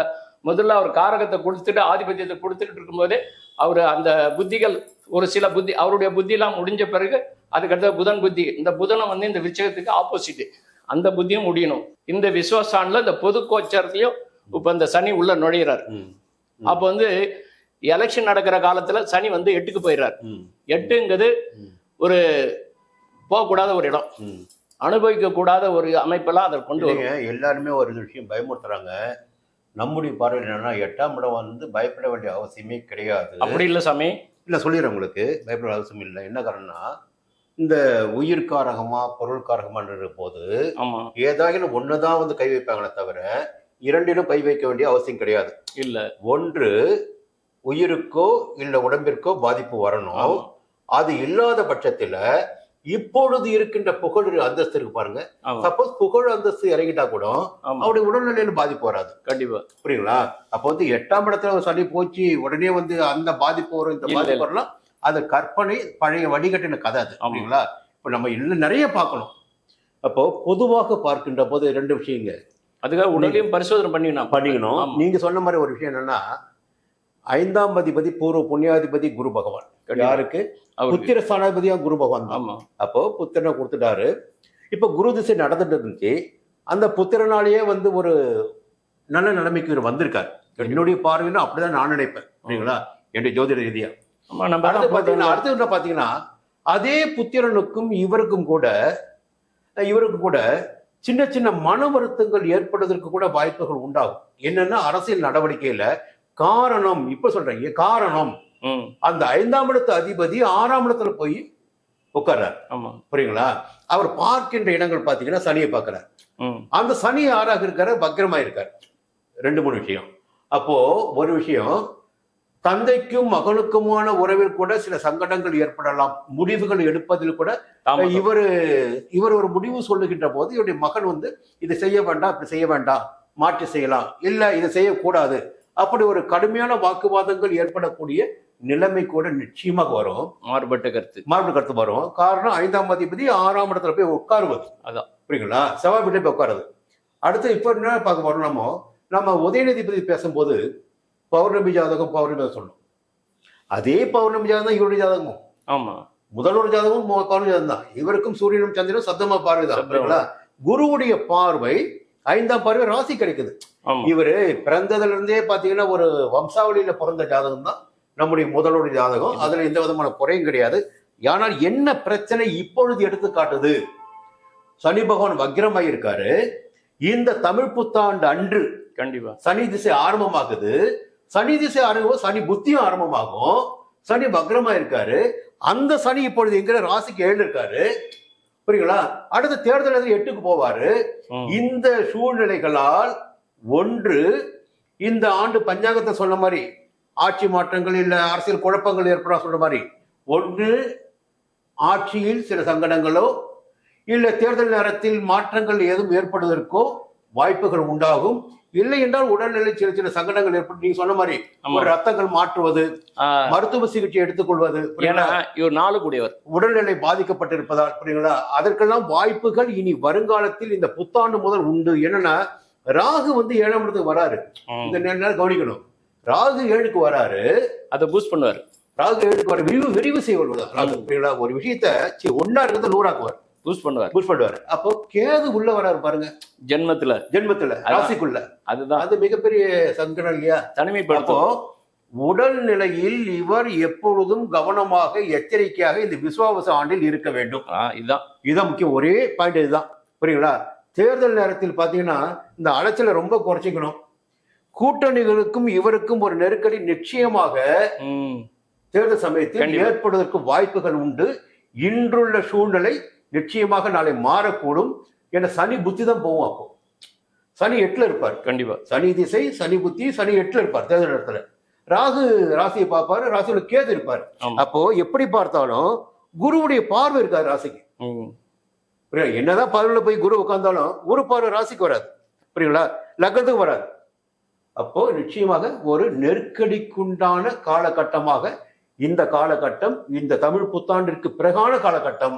முதல்ல அவர் காரகத்தை கொடுத்துட்டு ஆதிபத்தியத்தை கொடுத்துட்டு இருக்கும்போதே அவர் அந்த புத்திகள் ஒரு சில புத்தி அவருடைய புத்தியெல்லாம் முடிஞ்ச பிறகு அதுக்கடுத்த புதன் புத்தி, இந்த புதனை வந்து இந்த விருச்சகத்துக்கு ஆப்போசிட், அந்த புத்தியும் முடியணும். இந்த விஸ்வசான்ல இந்த பொது கோச்சர்லயும் இப்ப இந்த சனி உள்ள நுழையிறார். அப்ப வந்து எலெக்ஷன் நடக்கிற காலத்துல சனி வந்து 8க்கு போயிடுறார். 8ங்கிறது ஒரு போகக்கூடாத ஒரு இடம், அனுபவிக்க கூடாத ஒரு அமைப்பெல்லாம் அதை கொண்டு வரும். எல்லாருமே ஒரு விஷயம் பயமுறுத்துறாங்க. நம்முடைய பார்வையில் என்னன்னா 8ஆம் இடம் வந்து பயப்பட வேண்டிய அவசியமே கிடையாது. அப்படி இல்லை சாமி. இல்லை சொல்லிடுறேன், உங்களுக்கு பயப்பட அவசியம் இல்லை. என்ன காரணம்னா, இந்த உயிர்காரகமா பொருள்காரகமான்ற போது ஏதாகிலும் ஒண்ணுதான் வந்து கை வைப்பாங்களே தவிர 2லும் கை வைக்க வேண்டிய அவசியம் கிடையாது. இல்ல, ஒன்று உயிருக்கோ இல்ல உடம்பிற்கோ பாதிப்பு வரணும். அது இல்லாத பட்சத்துல இப்பொழுது இருக்கின்ற புகழ் அந்தஸ்து இருக்கு பாருங்க, சப்போஸ் புகழ் அந்தஸ்து இறங்கிட்டா கூட அவருடைய உடல்நிலையில பாதிப்பு வராது. கண்டிப்பா, புரியுங்களா? அப்போ வந்து 8ஆம் இடத்துல சனி போச்சு உடனே வந்து அந்த பாதிப்பு வரும், இந்த பாதிப்பு வரலாம், அது கற்பனை, பழைய வடிகட்டின கதை அது. அப்படிங்களா? இப்ப நம்ம இன்னும் நிறைய பார்க்கணும். அப்போ பொதுவாக பார்க்கின்ற போது 2 விஷயங்க, அதுக்காக உடலையும் பரிசோதனை பண்ணிக்கணும். நீங்க சொன்ன மாதிரி ஒரு விஷயம் என்னன்னா, 5ஆம் அதிபதி பூர்வ புண்ணியாதிபதி குரு பகவான். யாருக்கு? புத்திர ஸ்தானாதிபதியா குரு பகவான் தான். அப்போ புத்திரனை கொடுத்துட்டாரு. இப்ப குரு திசை நடந்துட்டு இருந்துச்சு. அந்த புத்திரனாலேயே வந்து ஒரு நல்ல நிலைமைக்கு இவர் வந்திருக்காரு. என்னுடைய பார்வையில அப்படிதான் நான் நினைப்பேன். சரிங்களா? என்னுடைய ஜோதிட ரீதியா. அடுத்து என்ன பாத்தீங்கன்னா, அதே புத்திரனுக்கும் இவருக்கும் கூட சின்ன சின்ன மன வருத்தங்கள் ஏற்படுவதற்கு கூட வாய்ப்புகள் உண்டாகும். என்னன்னா, அரசியல் நடவடிக்கையில காரணம், இப்ப சொல்றேன் காரணம், அந்த 5ஆம் இடத்து அதிபதி 6ஆம் இடத்துல போய் உட்கார்றார். புரியுங்களா? அவர் பார்க்கின்ற இடங்கள் பாத்தீங்கன்னா சனியை பார்க்கிறார். அந்த சனி யாராக இருக்காரு? வக்ரமா இருக்காரு. 2-3 விஷயம். அப்போ ஒரு விஷயம், தந்தைக்கும் மகனுக்குமான உறவில் கூட சில சங்கடங்கள் ஏற்படலாம். முடிவுகள் எடுப்பதில் கூட இவர் ஒரு முடிவு சொல்லுகின்ற போது இவருடைய மகன் வந்து இதை செய்ய வேண்டாம், இப்படி செய்ய வேண்டாம், மாற்றி செய்யலாம், இல்ல இதை செய்யக்கூடாது, அப்படி ஒரு கடுமையான வாக்குவாதங்கள் ஏற்படக்கூடிய நிலைமை கூட நிச்சயமாக வரும். மாறுபட்ட கருத்து வரும். காரணம் 5ஆம் அதிபதி 6ஆம் இடத்துல போய் உட்காருவது. அதான், புரியுங்களா? செவ்வாய் வீட்டுல போய் உட்காருது. அடுத்து இப்ப என்ன பார்க்க போறோம், நம்ம உதயநிதி பத்தி பேசும்போது பௌர்ணமி ஜாதகம் பௌர்ணமி சொல்லணும். அதே பௌர்ணமி ஜாதகம் தான் இவருடைய ஜாதகமும். ஆமா, முதல்வர் ஜாதகமும் பௌர்ணமி ஜாதகம் தான். இவருக்கும் சூரியனும் சந்திரனும் சத்தமா பார்வை தான். குருவுடைய பார்வை 5ஆம் பார்வை ராசி கிடைக்குது. இவரு பிறந்ததுல இருந்தே பாத்தீங்கன்னா ஒரு வம்சாவளியில பிறந்த ஜாதகம் தான் நம்முடைய முதல்வருடைய ஜாதகம். அதுல எந்த விதமான குறையும் கிடையாது. ஆனால் என்ன பிரச்சனை இப்பொழுது எடுத்து காட்டுது, சனி பகவான் வக்ரமாய் இருக்காரு. இந்த தமிழ் புத்தாண்டு அன்று கண்டிப்பா சனி திசை ஆரம்பமாகுது. சனி திசை ஆரம்பம் சனி புத்தியும் ஆரம்பமாகும். சனி வக்ரமா இருக்காரு. அந்த சனி இப்பொழுது எங்க ராசிக்கு 7 இருக்காரு. புரியுங்களா? அடுத்த தேர்தல் 8க்கு போவாரு. இந்த சூழ்நிலைகளால் ஒன்று இந்த ஆண்டு பஞ்சாங்கத்தை சொன்ன மாதிரி ஆட்சி மாற்றங்கள் இல்ல அரசியல் குழப்பங்கள் ஏற்பட சொல்ற மாதிரி, ஒன்று ஆட்சியில் சில சங்கடங்களோ இல்ல தேர்தல் நேரத்தில் மாற்றங்கள் ஏதும் ஏற்படுவதற்கோ வாய்ப்புகள் உண்டாகும். இல்லை என்றால் உடல்நிலை சில சில சங்கடங்கள் ஏற்பட்டு நீங்க சொன்ன மாதிரி ஒரு ரத்தங்கள் மாற்றுவது, மருத்துவ சிகிச்சை எடுத்துக்கொள்வது, இவர் 4 கூடியவர் உடல்நிலை பாதிக்கப்பட்டிருப்பதால் புரியுங்களா, அதற்கெல்லாம் வாய்ப்புகள் இனி வருங்காலத்தில் இந்த புத்தாண்டு முதல் உண்டு. என்னன்னா ராகு 7ஆம் இடத்துக்கு வராரு. இந்த நேரம் கவனிக்கணும். ராகு 7க்கு வராரு, அதை பூஸ்ட் பண்ணுவார். ராகு 7க்கு வர விரிவு செய்வது ராகு. புரியுங்களா? ஒரு விஷயத்த 1 இருக்கிறது 100 ஆக்குவார், பூஸ்ட் பண்ணுவார். அப்போ கேது உள்ள வராரு பாருங்க, ஜென்மத்துல ராசிக்குள்ள. அதுதான் அது மிகப்பெரிய சங்கடம் இல்லையா? தனிமைப்படுத்தும். உடல் நிலையில் இவர் எப்பொழுதும் கவனமாக எச்சரிக்கையாக இந்த விசுவாவச ஆண்டில் இருக்க வேண்டும். இதுதான் முக்கியம். ஒரே பாயிண்ட் இதுதான். புரியுங்களா? தேர்தல் நேரத்தில் பாத்தீங்கன்னா இந்த அலைச்சலை ரொம்ப குறைச்சிக்கணும். கூட்டணிகளுக்கும் இவருக்கும் ஒரு நெருக்கடி நிச்சயமாக தேர்தல் சமயத்தில் ஏற்படுவதற்கு வாய்ப்புகள் உண்டு. இன்றுள்ள சூழ்நிலை நிச்சயமாக நாளை மாறக்கூடும். என சனி புத்தி தான் போவோம். அப்போ சனி 8ல இருப்பார். கண்டிப்பா சனி திசை, சனி புத்தி, சனி 8ல இருப்பார் தேர்தல் இடத்துல. ராகு ராசியை பார்ப்பாரு, ராசியில கேது இருப்பார். அப்போ எப்படி பார்த்தாலும் குருவுடைய பார்வை இருக்காரு ராசிக்கு. புரியுங்களா? என்னதான் பார்வையில போய் குரு உட்கார்ந்தாலும் ஒரு பார்வை ராசிக்கு வராது. புரியுங்களா? லக்னத்துக்கு வராது. அப்போ நிச்சயமாக ஒரு நெருக்கடிக்குண்டான காலகட்டமாக இந்த காலகட்டம், இந்த தமிழ் புத்தாண்டிற்கு பிறகான காலகட்டம்,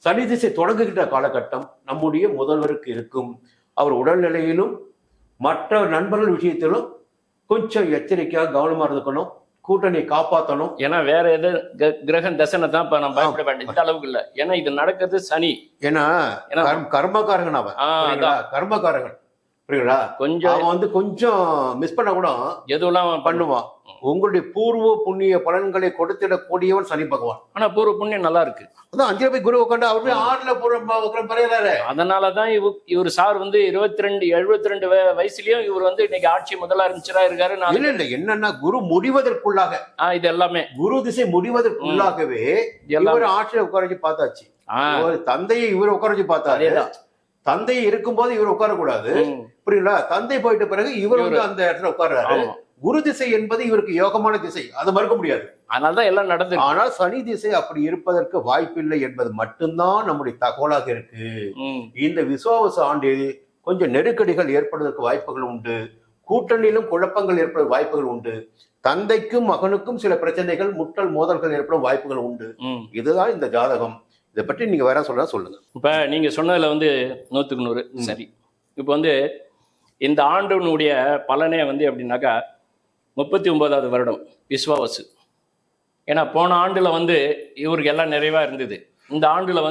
சனி திசை தொடங்குகின்ற காலகட்டம் நம்முடைய முதல்வருக்கு இருக்கும். அவர் உடல்நிலையிலும் மற்ற நண்பர்கள் விஷயத்திலும் கொஞ்சம் எச்சரிக்கையாக கவனமா இருக்கணும். கூட்டணியை காப்பாற்றணும். ஏன்னா வேற எது கிரகம் தசனை தான் இப்ப நம்ம பயப்பட வேண்டிய இந்த அளவுக்கு இல்ல. ஏன்னா இது நடக்கிறது சனி. ஏன்னா கர்மகாரகன் அவன், கர்மகாரகன். புரியுங்களா? கொஞ்சம் அவன் கொஞ்சம் மிஸ் பண்ண கூட எதுவெல்லாம் பண்ணுவான். உங்களுடைய பூர்வ புண்ணிய பலன்களை கொடுத்திடக்கூடியவன் சனி பகவான். ஆனா பூர்வ புண்ணியம் நல்லா இருக்கு. அதான் 5 போய் குரு உட்காந்து அவருடைய 6ல பறையறாரு. அதனாலதான் இவர் சார் 72 வயசுலயும் இவர் இன்னைக்கு ஆட்சி முதலமைச்சரா இருக்காரு. இல்ல இல்ல என்னன்னா குரு முடிவதற்குள்ளாக இது எல்லாமே குரு திசை முடிவதற்குள்ளாகவே இவர் ஆட்சியை உட்கார வச்சு பார்த்தாச்சு. தந்தையை இவர் உட்கார வச்சு பார்த்தாரு. தந்தை இருக்கும்போது இவர் உட்காரக்கூடாது. புரியுங்களா? தந்தை போயிட்ட பிறகு இவர் அந்த இடத்துல உட்கார்றாரு. குரு திசை என்பது இவருக்கு யோகமான திசை, அதை மறுக்க முடியாது. அதனாலதான் எல்லாம் நடந்தது. ஆனால் சனி திசை அப்படி இருப்பதற்கு வாய்ப்பில்லை என்பது மட்டும்தான் நம்முடைய தகவலாக இருக்கு. இந்த விசுவாவச ஆண்டில் கொஞ்சம் நெருக்கடிகள் ஏற்படுவதற்கு வாய்ப்புகள் உண்டு. கூட்டணியிலும் குழப்பங்கள் ஏற்பட வாய்ப்புகள் உண்டு. தந்தைக்கும் மகனுக்கும் சில பிரச்சனைகள், முட்டல் மோதல்கள் ஏற்படும் வாய்ப்புகள் உண்டு. இதுதான் இந்த ஜாதகம். இதை பற்றி நீங்க வேற சொல்லுங்க. இப்ப நீங்க சொன்னதுல 100க்கு 100 சரி. இப்ப இந்த ஆண்டினுடைய பலனே எப்படின்னாக்கா 39வது வருடம் விஸ்வாவசு. ஏன்னா போன ஆண்டுல இவருக்கு எல்லாம் நிறைவா இருந்தது. இந்த ஆண்டுல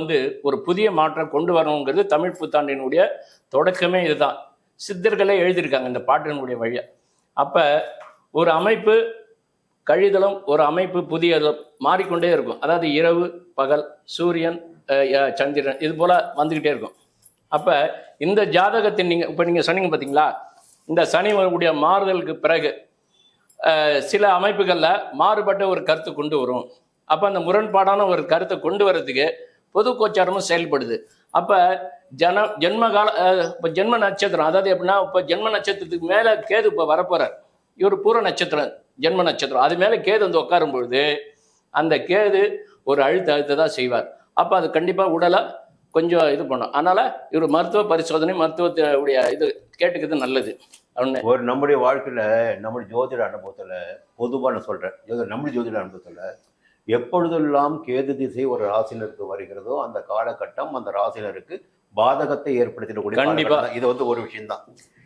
ஒரு புதிய மாற்றம் கொண்டு வரணுங்கிறது தமிழ் புத்தாண்டினுடைய தொடக்கமே இதுதான். சித்தர்களே எழுதியிருக்காங்க இந்த பாட்டினுடைய வழியா. அப்ப ஒரு அமைப்பு கழிதலும் ஒரு அமைப்பு புதியதும் மாறிக்கொண்டே இருக்கும். அதாவது இரவு பகல், சூரியன் சந்திரன், இது போல வந்துகிட்டே இருக்கும். அப்ப இந்த ஜாதகத்தின் நீங்க சொன்னீங்க பாத்தீங்களா, இந்த சனி உடைய மாறுதலுக்கு பிறகு சில அமைப்புகள்ல மாறுபட்ட ஒரு கருத்து கொண்டு வரும். அப்ப அந்த முரண்பாடான ஒரு கருத்தை கொண்டு வர்றதுக்கு பொது கோச்சாரமும் செயல்படுது. அப்ப ஜென்ம நட்சத்திரம், அதாவது எப்படின்னா இப்ப ஜென்ம நட்சத்திரத்துக்கு மேல கேது இப்ப வரப்போறார். இவர் பூர நட்சத்திரம், ஜென்ம நட்சத்திரம், அது மேல கேது உட்காரும் பொழுது அந்த கேது ஒரு அழுத்ததான் செய்வார். அப்ப அது கண்டிப்பா உடலை கொஞ்சம் இது பண்ணும். அதனால இவர் மருத்துவ பரிசோதனை, மருத்துவத்துடைய இது கேட்டுக்கிறது நல்லது. ஒரு நம்முடைய வாழ்க்கையில, நம்முடைய ஜோதிட அனுபவத்துல பொதுவா நான் சொல்றேன், நம்முடைய ஜோதிட அனுபவத்துல எப்பொழுதெல்லாம் கேது திசை ஒரு ராசினருக்கு வருகிறதோ அந்த காலகட்டம் அந்த ராசினருக்கு பாதகத்தை ஏற்படுத்திடக்கூடிய கண்டிப்பா இது ஒரு விஷயம் தான்.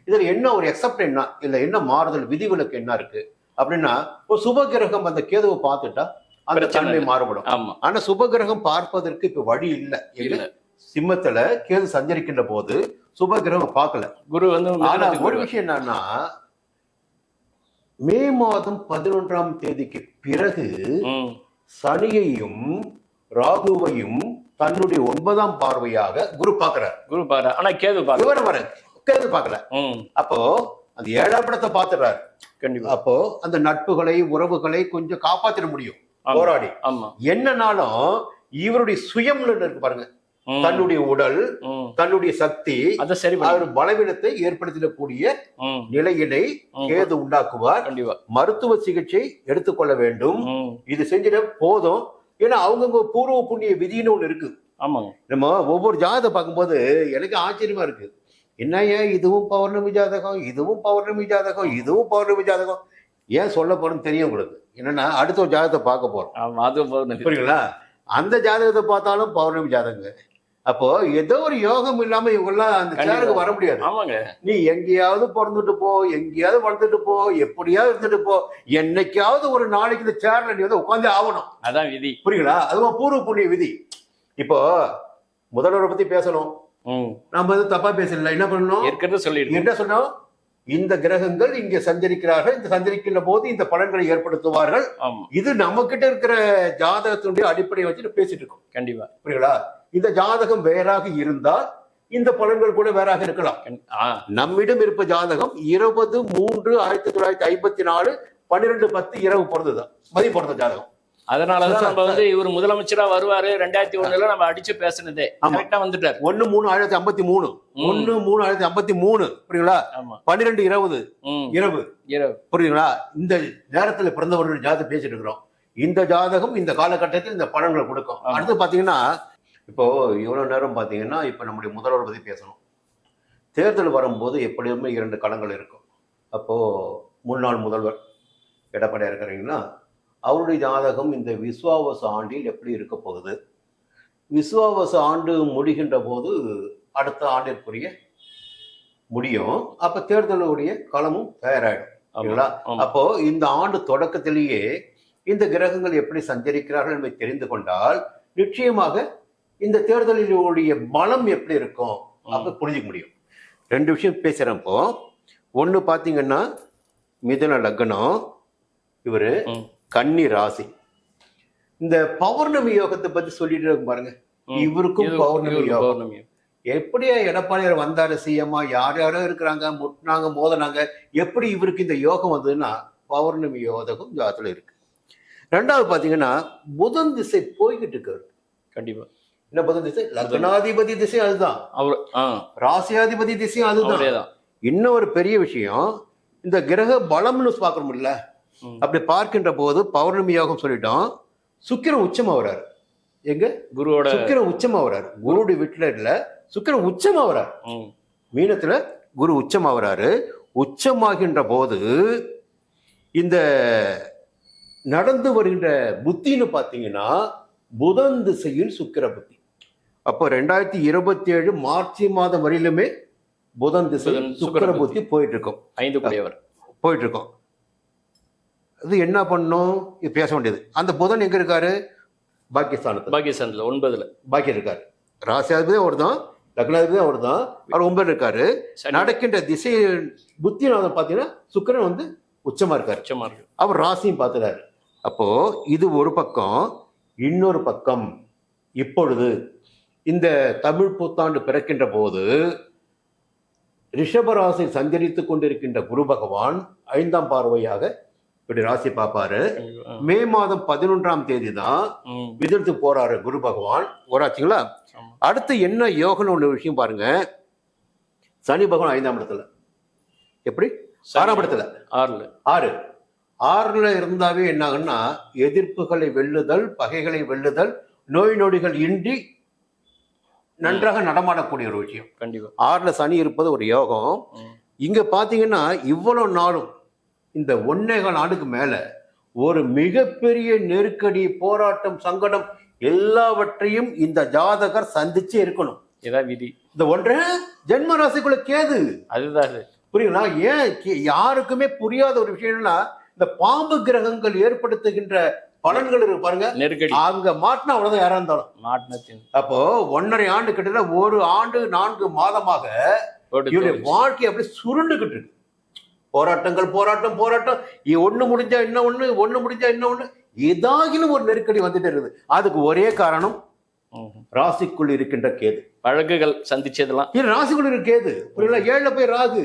இதுல என்ன ஒரு எக்ஸப்ட் என்ன இல்ல, என்ன மாறுதல் விதிவிலக்கு என்ன இருக்கு அப்படின்னா ஒரு சுப கிரகம் அந்த கேதுவை பார்த்துட்டா அந்த பிரச்சனை தன்மை இல்லை. மாறுபடும். ஆமா ஆனா சுப கிரகம் பார்ப்பதற்கு இப்ப வழி இல்லை. இல்ல சிம்மத்துல கேது சஞ்சரிக்கின்ற போது சுப கிரகம் பார்க்கல. குரு வந்து ஆனா மிதுனத்துக்கு ஒரு வருவார். விஷயம் என்னன்னா, மே மாதம் 11ஆம் தேதிக்கு பிறகு ம். சனியையும் ராகுவையும் தன்னுடைய 9ஆம் பார்வையாக குரு பார்க்கிறார். குரு பாரு ஆனா கேது பாரு. விவரம் வர கேது பார்க்கல. ம். அப்போ அந்த 7ஆம் இடத்தை பார்த்துறாரு. கண்டிப்பா. அப்போ அந்த நட்புகளை உறவுகளை கொஞ்சம் காப்பாத்திட முடியும் ஆமா. போராடி. ஆமா. என்னன்னாலும் இவருடைய சுயம்னு இருக்கு பாருங்க, ம். தன்னுடைய உடல், ம். தன்னுடைய சக்தி, அத சரி பண்ணு. அவர் பலவீனத்தை ஏற்படுத்தக்கூடிய ம். நிலையினை ம். கேது உண்டாக்குவார். கண்டிப்பா. மருத்துவ சிகிச்சை எடுத்துக்கொள்ள வேண்டும். ம். இது செஞ்சிட போதும். ஏன்னா அவங்கவுங்க பூர்வ புண்ணிய விதின்னு ஒண்ணு இருக்கு. ஆமாங்க. நம்ம ஒவ்வொரு ஜாதகத்தை பார்க்கும்போது எனக்கு ஆச்சரியமா இருக்கு. என்ன ஏன் இதுவும் பௌர்ணமி ஜாதகம், இதுவும் பௌர்ணமி ஜாதகம், இதுவும் பௌர்ணமி ஜாதகம் ஏன் சொல்ல போறோம்னு தெரியும் உங்களுக்கு. என்னன்னா அடுத்த ஒரு ஜாதகத்தை பார்க்க போறோம். ஆமா அது பௌர்ணமி. புரியுங்களா? அந்த ஜாதகத்தை பார்த்தாலும் பௌர்ணமி ஜாதகங்க. அப்போ ஏதோ ஒரு யோகம் இல்லாம இவங்கெல்லாம் அந்த சேருக்கு வர முடியாது. ஆமாங்க. நீ எங்கேயாவது பிறந்துட்டு போ, எங்கேயாவது வளர்ந்துட்டு போ, எப்படியாவது இருந்துட்டு போ, என்னைக்காவது ஒரு நாளைக்கு இந்த சேர்ல நீ வந்து உட்காந்து ஆகணும். அதான் விதி. புரியுங்களா? அதுவும் பூர்வ புண்ணிய விதி. இப்போ முதல்வரை பத்தி பேசணும், ம். நம்ம வந்து தப்பா பேசல. என்ன பண்ணணும்? இருக்கிறது சொல்லிடுங்க. என்ன சொன்னோம்? இந்த கிரகங்கள் இங்க சஞ்சரிக்கிறார்கள், இந்த சஞ்சரிக்கின்ற போது இந்த பலன்களை ஏற்படுத்துவார்கள். ஆமா. இது நம்ம கிட்ட இருக்கிற ஜாதகத்தினுடைய அடிப்படையை வச்சுட்டு பேசிட்டு இருக்கோம். கண்டிப்பா. புரியுங்களா? இந்த ஜாதகம் வேறாக இருந்தால் இந்த பலன்கள் கூட வேறாக இருக்கலாம். ஆ. நம்மிடம் இருப்ப ஜாதகம் 20/3/1954 12/10 இரவு பிறந்ததுதான் மதியம் பிறந்த ஜாதகம். அதனாலதான் நம்ம வந்து இவர் முதலமைச்சரா வருவாரு 2001 நம்ம அடிச்சு பேசினதே. ஆமா. கரெக்டா வந்துட்டாரு. 1/3/1953 1/3/1953 புரியுங்களா? ஆமா. 12/20 ம். இரவு இரவு. புரியுங்களா? இந்த நேரத்துல பிறந்தவர்கள் ஜாதகம் பேசிட்டு இருக்கிறோம். இந்த ஜாதகம் இந்த காலகட்டத்தில் இந்த பலன்களை கொடுக்கும். ஆமா. அடுத்து பாத்தீங்கன்னா இப்போ இவ்வளவு நேரம் பாத்தீங்கன்னா இப்ப நம்முடைய முதல்வர் பத்தி பேசணும். தேர்தல் வரும்போது எப்படியுமே 2 களங்கள் இருக்கும். அப்போ முன்னாள் முதல்வர் எடப்பாடியா இருக்கிறீங்கன்னா அவருடைய ஜாதகம் இந்த விஸ்வாவச ஆண்டில் எப்படி இருக்க போகுது, விஸ்வாவச ஆண்டு முடிகின்ற போது அடுத்த ஆண்டிற்குரிய முடியும். அப்ப தேர்தலுடைய களமும் தயாராயிடும். சரிங்களா? ஆமா. அப்போ இந்த ஆண்டு தொடக்கத்திலேயே இந்த கிரகங்கள் எப்படி சஞ்சரிக்கிறார்கள் என்பதை தெரிந்து கொண்டால் நிச்சயமாக இந்த தேர்தலினுடைய பலம் எப்படி இருக்கும் அப்ப புரிஞ்சுக்க முடியும். 2 விஷயம் பேசுறப்போ, ஒண்ணு பாத்தீங்கன்னா மிதுன லக்னம், இவரு ம். கன்னி ராசி. இந்த பௌர்ணமி யோகத்தை பத்தி சொல்லிட்டு இருக்கு பாருங்க. ம். இவருக்கும் இது பௌர்ணமி இவருக்கு யோகம். பௌர்ணமி. எப்படியா எடப்பாடியார் வந்தாரு சிஎம்மா, யார் யாரோ இருக்கிறாங்க, முட்டினாங்க, மோதனாங்க, எப்படி இவருக்கு இந்த யோகம் வந்ததுன்னா பௌர்ணமி யோகம் ஜாதத்துல இருக்கு. 2வது பாத்தீங்கன்னா புதன் திசை போய்கிட்டு இருக்காரு. கண்டிப்பா. என்ன புதன் திசை? லக்னாதிபதி திசை அதுதான், அவரு ராசியாதிபதி திசையும் அதுதான். அவரேதான். இன்னொரு பெரிய விஷயம், இந்த கிரக பலம்னு பாக்குறோம்ல, ம். அப்படி பார்க்கின்ற போது பௌர்ணமி யோகம் சொல்லிட்டோம். சுக்கிரன் உச்சமா வர்றாரு. எங்க? குருவோட. சுக்கிரன் உச்சமா வர்றாரு. குருடைய வீட்டுல இல்ல, சுக்கிரன் உச்சமா வர்றாரு. ம். மீனத்துல குரு உச்சமா வர்றாரு. உச்சமாகின்ற போது இந்த நடந்து வருகின்ற புத்தின்னு பாத்தீங்கன்னா புதன் திசையில் சுக்கிர புத்தி. அப்போ 2027 மார்ச் மாதம் வரையிலுமே புதன் திசை சுக்கிர புத்தி போயிட்டு இருக்கும். 5 கூடியவர் போயிட்டு இருக்கோம். இது என்ன பண்ணும்? இது பேச வேண்டியது. அந்த புதன் எங்க இருக்காரு? பாகிஸ்தானத்துல. பாகிஸ்தான்ல 9ல பாக்கி இருக்காரு. ராசியாதிபதி அவர்தான், லக்னாதிபதி அவர்தான். அவர் 9 இருக்காரு. சரி. நடக்கின்ற திசை புத்திநாதன் பாத்தீங்கன்னா சுக்கிரன் வந்து உச்சமா இருக்காரு. உச்சமா இருக்கு. அவர் ராசியும் பார்த்துறாரு. அப்போ இது ஒரு பக்கம். இன்னொரு பக்கம் இப்பொழுது இந்த தமிழ் புத்தாண்டு பிறக்கின்ற போது ரிஷபராசி சஞ்சரித்துக் கொண்டிருக்கின்ற குரு பகவான் 5ஆம் பார்வையாக இப்படி ராசி பார்ப்பாரு. மே மாதம் 11ஆம் தேதி தான் ம். விதிர்த்து போறாரு குரு பகவான். ஓராச்சுங்களா? ஆமா. அடுத்து என்ன யோகம்னு ஒண்ணு விஷயம் பாருங்க. சனி பகவான் 5ஆம் இடத்துல, எப்படி? 6ஆம் இடத்துல, 6ல 6ல இருந்தாவே என்ன ஆகுன்னா எதிர்ப்புகளை வெல்லுதல், பகைகளை வெல்லுதல், நோய் நொடிகள் இன்றி நன்றாக நடமாடக்கூடிய ஒரு விஷயம். கண்டிப்பா. 6ல சனி இருப்பது ஒரு யோகம். ம். இங்க பாத்தீங்கன்னா இவ்வளவு நாளும் இந்த 1.25 ஆண்டுக்கு மேல ஒரு மிகப்பெரிய நெருக்கடி, போராட்டம், சங்கடம் எல்லாவற்றையும் இந்த ஜாதகர் சந்திச்சு இருக்கணும். இதான் விதி. இந்த ஒன்றை ஜென்ம ராசிக்குள்ள கேது. அதுதான் அது. புரியுங்களா? ஏன் யாருக்குமே புரியாத ஒரு விஷயம்னா இந்த பாம்பு கிரகங்கள் ஏற்படுத்துகின்ற பலன்கள் இருக்கு பாருங்க, நெருக்கடி அங்க மாட்டினா அவ்வளவுதான் யாரா இருந்தாலும். மாட்டினத்தின் அப்போ 1.5 ஆண்டு கிட்ட 1 ஆண்டு 4 மாதமாக இவருடைய வாழ்க்கை அப்படி சுருண்டுகிட்டு இருக்கு. போராட்டம் ஒண்ணு முடிஞ்சா ஒண்ணு முடிஞ்சா இன்னொன்னு, ஏதாகிலும் ஒரு நெருக்கடி வந்துட்டு இருக்குது. அதுக்கு ஒரே காரணம் ராசிக்குள் இருக்கின்ற கேது. வழக்குகள் சந்திச்சதெல்லாம் இது ராசிக்குள் இருக்க கேது. புரியல? 7ல போய் ராகு,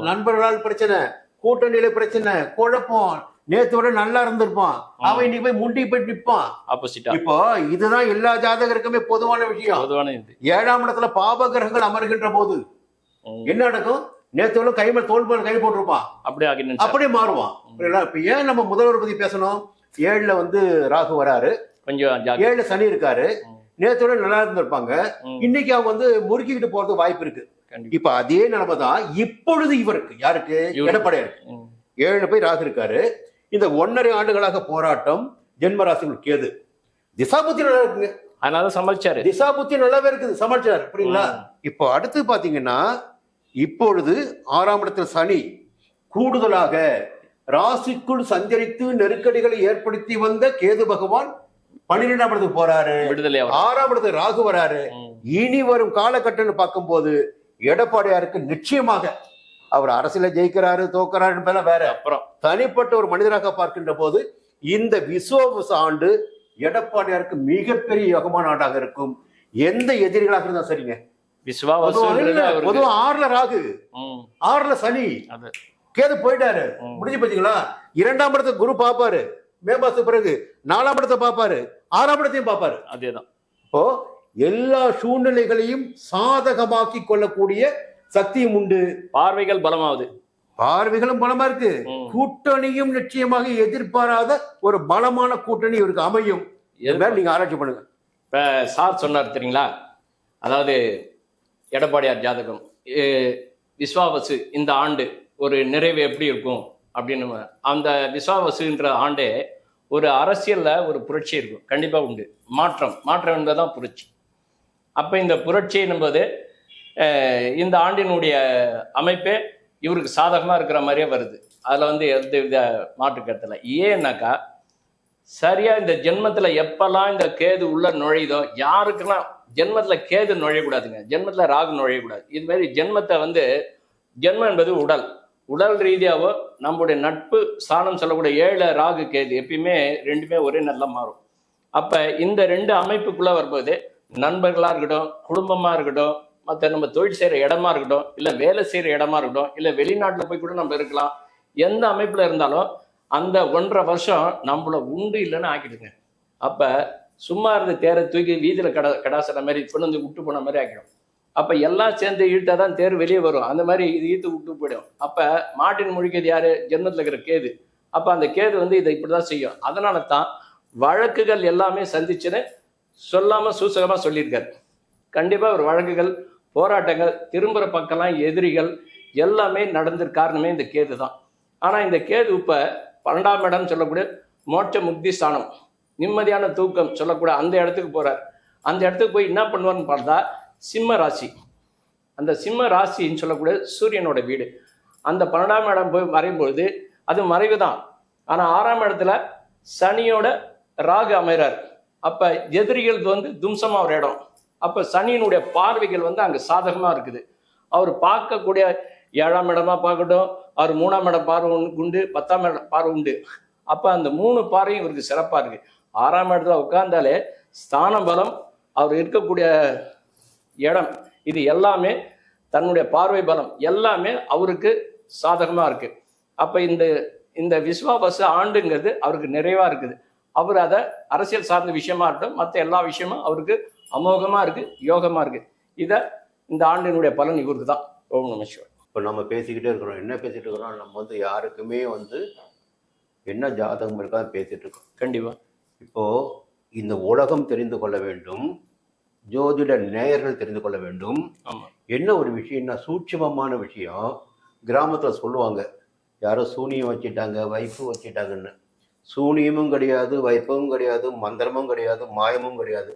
நண்பர்களால் பிரச்சனை, கூட்டணியில பிரச்சனை, குழப்பம். நேத்து விட நல்லா இருந்திருப்பான், அவன் இன்னைக்கு போய் முண்டி போய் நிற்பான் ஆப்போசிட்டா. இப்போ இதுதான் எல்லா ஜாதகருக்குமே பொதுவான விஷயம். 7ஆம் இடத்துல பாப கிரகங்கள் அமர்கின்ற போது என்ன நடக்கும்? நேத்து கை மேல் தோல் மேல் கை போட்டிருப்பான், அப்படியே மாறுவான். இப்ப ஏன் நம்ம முதல்வர் பத்தி பேசணும்? 7ல ராகு வராரு, கொஞ்சம் 7ல சனி இருக்காரு. நேத்தோட நல்லா இருந்திருப்பாங்க, இன்னைக்கு அவங்க முறுக்கிக்கிட்டு போறதுக்கு வாய்ப்பு இருக்கு. இப்ப அதே நிலைமை தான் இப்பொழுது இவருக்கு. யாருக்கு? எடப்பாடியாருக்கு. 7ல போய் ராகு இருக்காரு. இந்த 1.5 ஆண்டுகளாக போராட்டம். ஜென்ம ராசிகள் கேது. திசாபுத்தி நல்லா இருக்குங்க, அதனால சமாளிச்சாரு. திசாபுத்தி நல்லாவே இருக்குது, சமாளிச்சாரு. புரியுங்களா? இப்போ அடுத்து பாத்தீங்கன்னா, இப்பொழுது 6ஆம் இடத்துல சனி கூடுதலாக ராசிக்குள் சஞ்சரித்து நெருக்கடிகளை ஏற்படுத்தி வந்த கேது பகவான் 12ஆம் இடத்துக்கு போறாரு, 6ஆம் இடத்துக்கு ராகு வராரு. இனி வரும் காலகட்டம்னு பார்க்கும்போது எடப்பாடியாருக்கு நிச்சயமாக அவர் அரசியல ஜெயிக்கிறாரு தோக்கிறாரு வேற. அப்புறம் தனிப்பட்ட ஒரு மனிதராக பார்க்கின்ற போது இந்த விசுவாச ஆண்டு எடப்பாடியாருக்கு மிகப்பெரிய யோகமான ஆண்டாக இருக்கும். எந்த எதிரிகளாக இருந்தா சரிங்க. பொதுவா 6ல ராகு, 6ல சனி, கேது போயிட்டாரு, முடிஞ்சு போச்சுங்களா? 2ஆம் இடத்துக்கு குரு பாப்பாரு மே மாசத்துக்கு பிறகு, 4ஆம் இடத்தை பாப்பாரு, 6ஆம் இடத்தையும் பாப்பாரு. அதேதான். இப்போ எல்லா சூழ்நிலைகளையும் சாதகமாக்கி கொள்ளக்கூடிய சக்தியும் உண்டு. பார்வைகள் பலமாவது, பார்வைகளும் பலமா இருக்கு. கூட்டணியும் நிச்சயமாக எதிர்பாராத ஒரு பலமான கூட்டணி இவருக்கு அமையும். நீங்க ஆராய்ச்சி பண்ணுங்க. இப்ப சார் சொன்னார் தெரியுங்களா, அதாவது எடப்பாடியார் ஜாதகம் விஸ்வாவசு இந்த ஆண்டு ஒரு நிறைவு எப்படி இருக்கும் அப்படின்னு. அந்த விஸ்வாவசுன்ற ஆண்டே ஒரு அரசியல்ல ஒரு புரட்சி இருக்கும், கண்டிப்பா உண்டு. மாற்றம் என்பதுதான் புரட்சி. அப்ப இந்த புரட்சி என்பது இந்த ஆண்டினுடைய அமைப்பே இவருக்கு சாதகமா இருக்கிற மாதிரியே வருது. அதுல எந்த வித மாற்று கருத்துல. ஏன்னாக்கா சரியா இந்த ஜென்மத்துல எப்பெல்லாம் இந்த கேது உள்ள நுழையுதோ, யாருக்கெல்லாம் ஜென்மத்துல கேது நுழையக்கூடாதுங்க, ஜென்மத்துல ராகு நுழையக்கூடாது. இது மாதிரி ஜென்மத்தை ஜென்மம் என்பது உடல் ரீதியாவோ நம்முடைய நட்பு ஸ்தானம் சொல்லக்கூடிய 7 ராகு கேது எப்பயுமே ரெண்டுமே ஒரே நல்லா மாறும். அப்ப இந்த 2 அமைப்புக்குள்ள வரும்போது நண்பர்களா இருக்கட்டும், குடும்பமா இருக்கட்டும், மற்ற நம்ம தொழில் செய்யற இடமா இருக்கட்டும், இல்ல வேலை செய்யற இடமா இருக்கட்டும், இல்ல வெளிநாட்டுல போய் கூட நம்ம இருக்கலாம், எந்த அமைப்புல இருந்தாலும் அந்த 1.5 வருஷம் நம்மள உண்டு இல்லைன்னு ஆக்கிடுங்க. அப்ப சும்மா இருந்த தேரை தூக்கி வீதியில கடாசன மாதிரி கொண்டு விட்டு போன மாதிரி ஆக்கிடும். அப்ப எல்லாம் சேர்ந்து இழுத்தாதான் தேர் வெளியே வரும். அந்த மாதிரி இது ஈத்து விட்டு போயிடும். அப்ப மாட்டின் முழிக்கிறது யாரு? ஜென்மத்துல இருக்கிற கேது. அப்ப அந்த கேது இதை இப்படிதான் செய்யும். அதனால தான் வழக்குகள் எல்லாமே சந்திச்சுன்னு சொல்லாம சூசகமா சொல்லியிருக்காரு. கண்டிப்பா ஒரு வழக்குகள், போராட்டங்கள், திரும்புற பக்கம்லாம் எதிரிகள் எல்லாமே நடந்திருக்க காரணமே இந்த கேது தான். ஆனா இந்த கேது இப்ப 12ஆம் இடம் சொல்லக்கூடிய மோட்ச முக்தி ஸ்தானம், நிம்மதியான தூக்கம் சொல்லக்கூடிய அந்த இடத்துக்கு போறார். அந்த இடத்துக்கு போய் என்ன பண்ணுவார்னு பார்த்தா சிம்ம ராசி. அந்த சிம்ம ராசின்னு சொல்லக்கூடிய சூரியனோட வீடு. அந்த 12ஆம் இடம் போய் மறையும்பொழுது அது மறைவு தான். ஆனா 6ஆம் இடத்துல சனியோட ராகு அமைறார். அப்ப எதிரிகள் தும்சமா ஒரு இடம். அப்ப சனியினுடைய பார்வைகள் அங்க சாதகமா இருக்குது. அவர் பார்க்கக்கூடிய 7ஆம் இடமா பார்க்கட்டும், அவர் 3ஆம் இடம் பார்வை உண்டு, 10ஆம் இடம் பார்வை உண்டு. அப்ப அந்த 3 பார்வையும் இவருக்கு சிறப்பா இருக்கு. 6ஆம் இடத்துல உட்கார்ந்தாலே ஸ்தான பலம், அவர் இருக்கக்கூடிய இடம், இது எல்லாமே தன்னுடைய பார்வை பலம் எல்லாமே அவருக்கு சாதகமா இருக்கு. அப்ப இந்த விஸ்வாவச ஆண்டுங்கிறது அவருக்கு நிறைவா இருக்குது. அவர் அதை அரசியல் சார்ந்த விஷயமா இருக்கட்டும், மற்ற எல்லா விஷயமும் அவருக்கு அமோகமா இருக்கு, யோகமா இருக்கு. இந்த ஆண்டினுடைய பலன் இவருக்கு தான். ஓம் நம சிவாய. இப்போ நம்ம பேசிக்கிட்டே இருக்கிறோம். என்ன பேசிட்டு இருக்கிறோம்? நம்ம யாருக்குமே என்ன ஜாதகம் இருக்காது பேசிட்டு இருக்கோம். கண்டிப்பா. இப்போ இந்த உலகம் தெரிந்து கொள்ள வேண்டும், ஜோதிட நேயர்கள் தெரிந்து கொள்ள வேண்டும். என்ன ஒரு விஷயம்னா, சூட்சமமான விஷயம். கிராமத்துல சொல்லுவாங்க, யாரோ சூனியம் வச்சுட்டாங்க, வைப்பு வச்சுட்டாங்கன்னு. சூனியமும் கிடையாது, வைப்பமும் கிடையாது, மந்திரமும் கிடையாது, மாயமும் கிடையாது.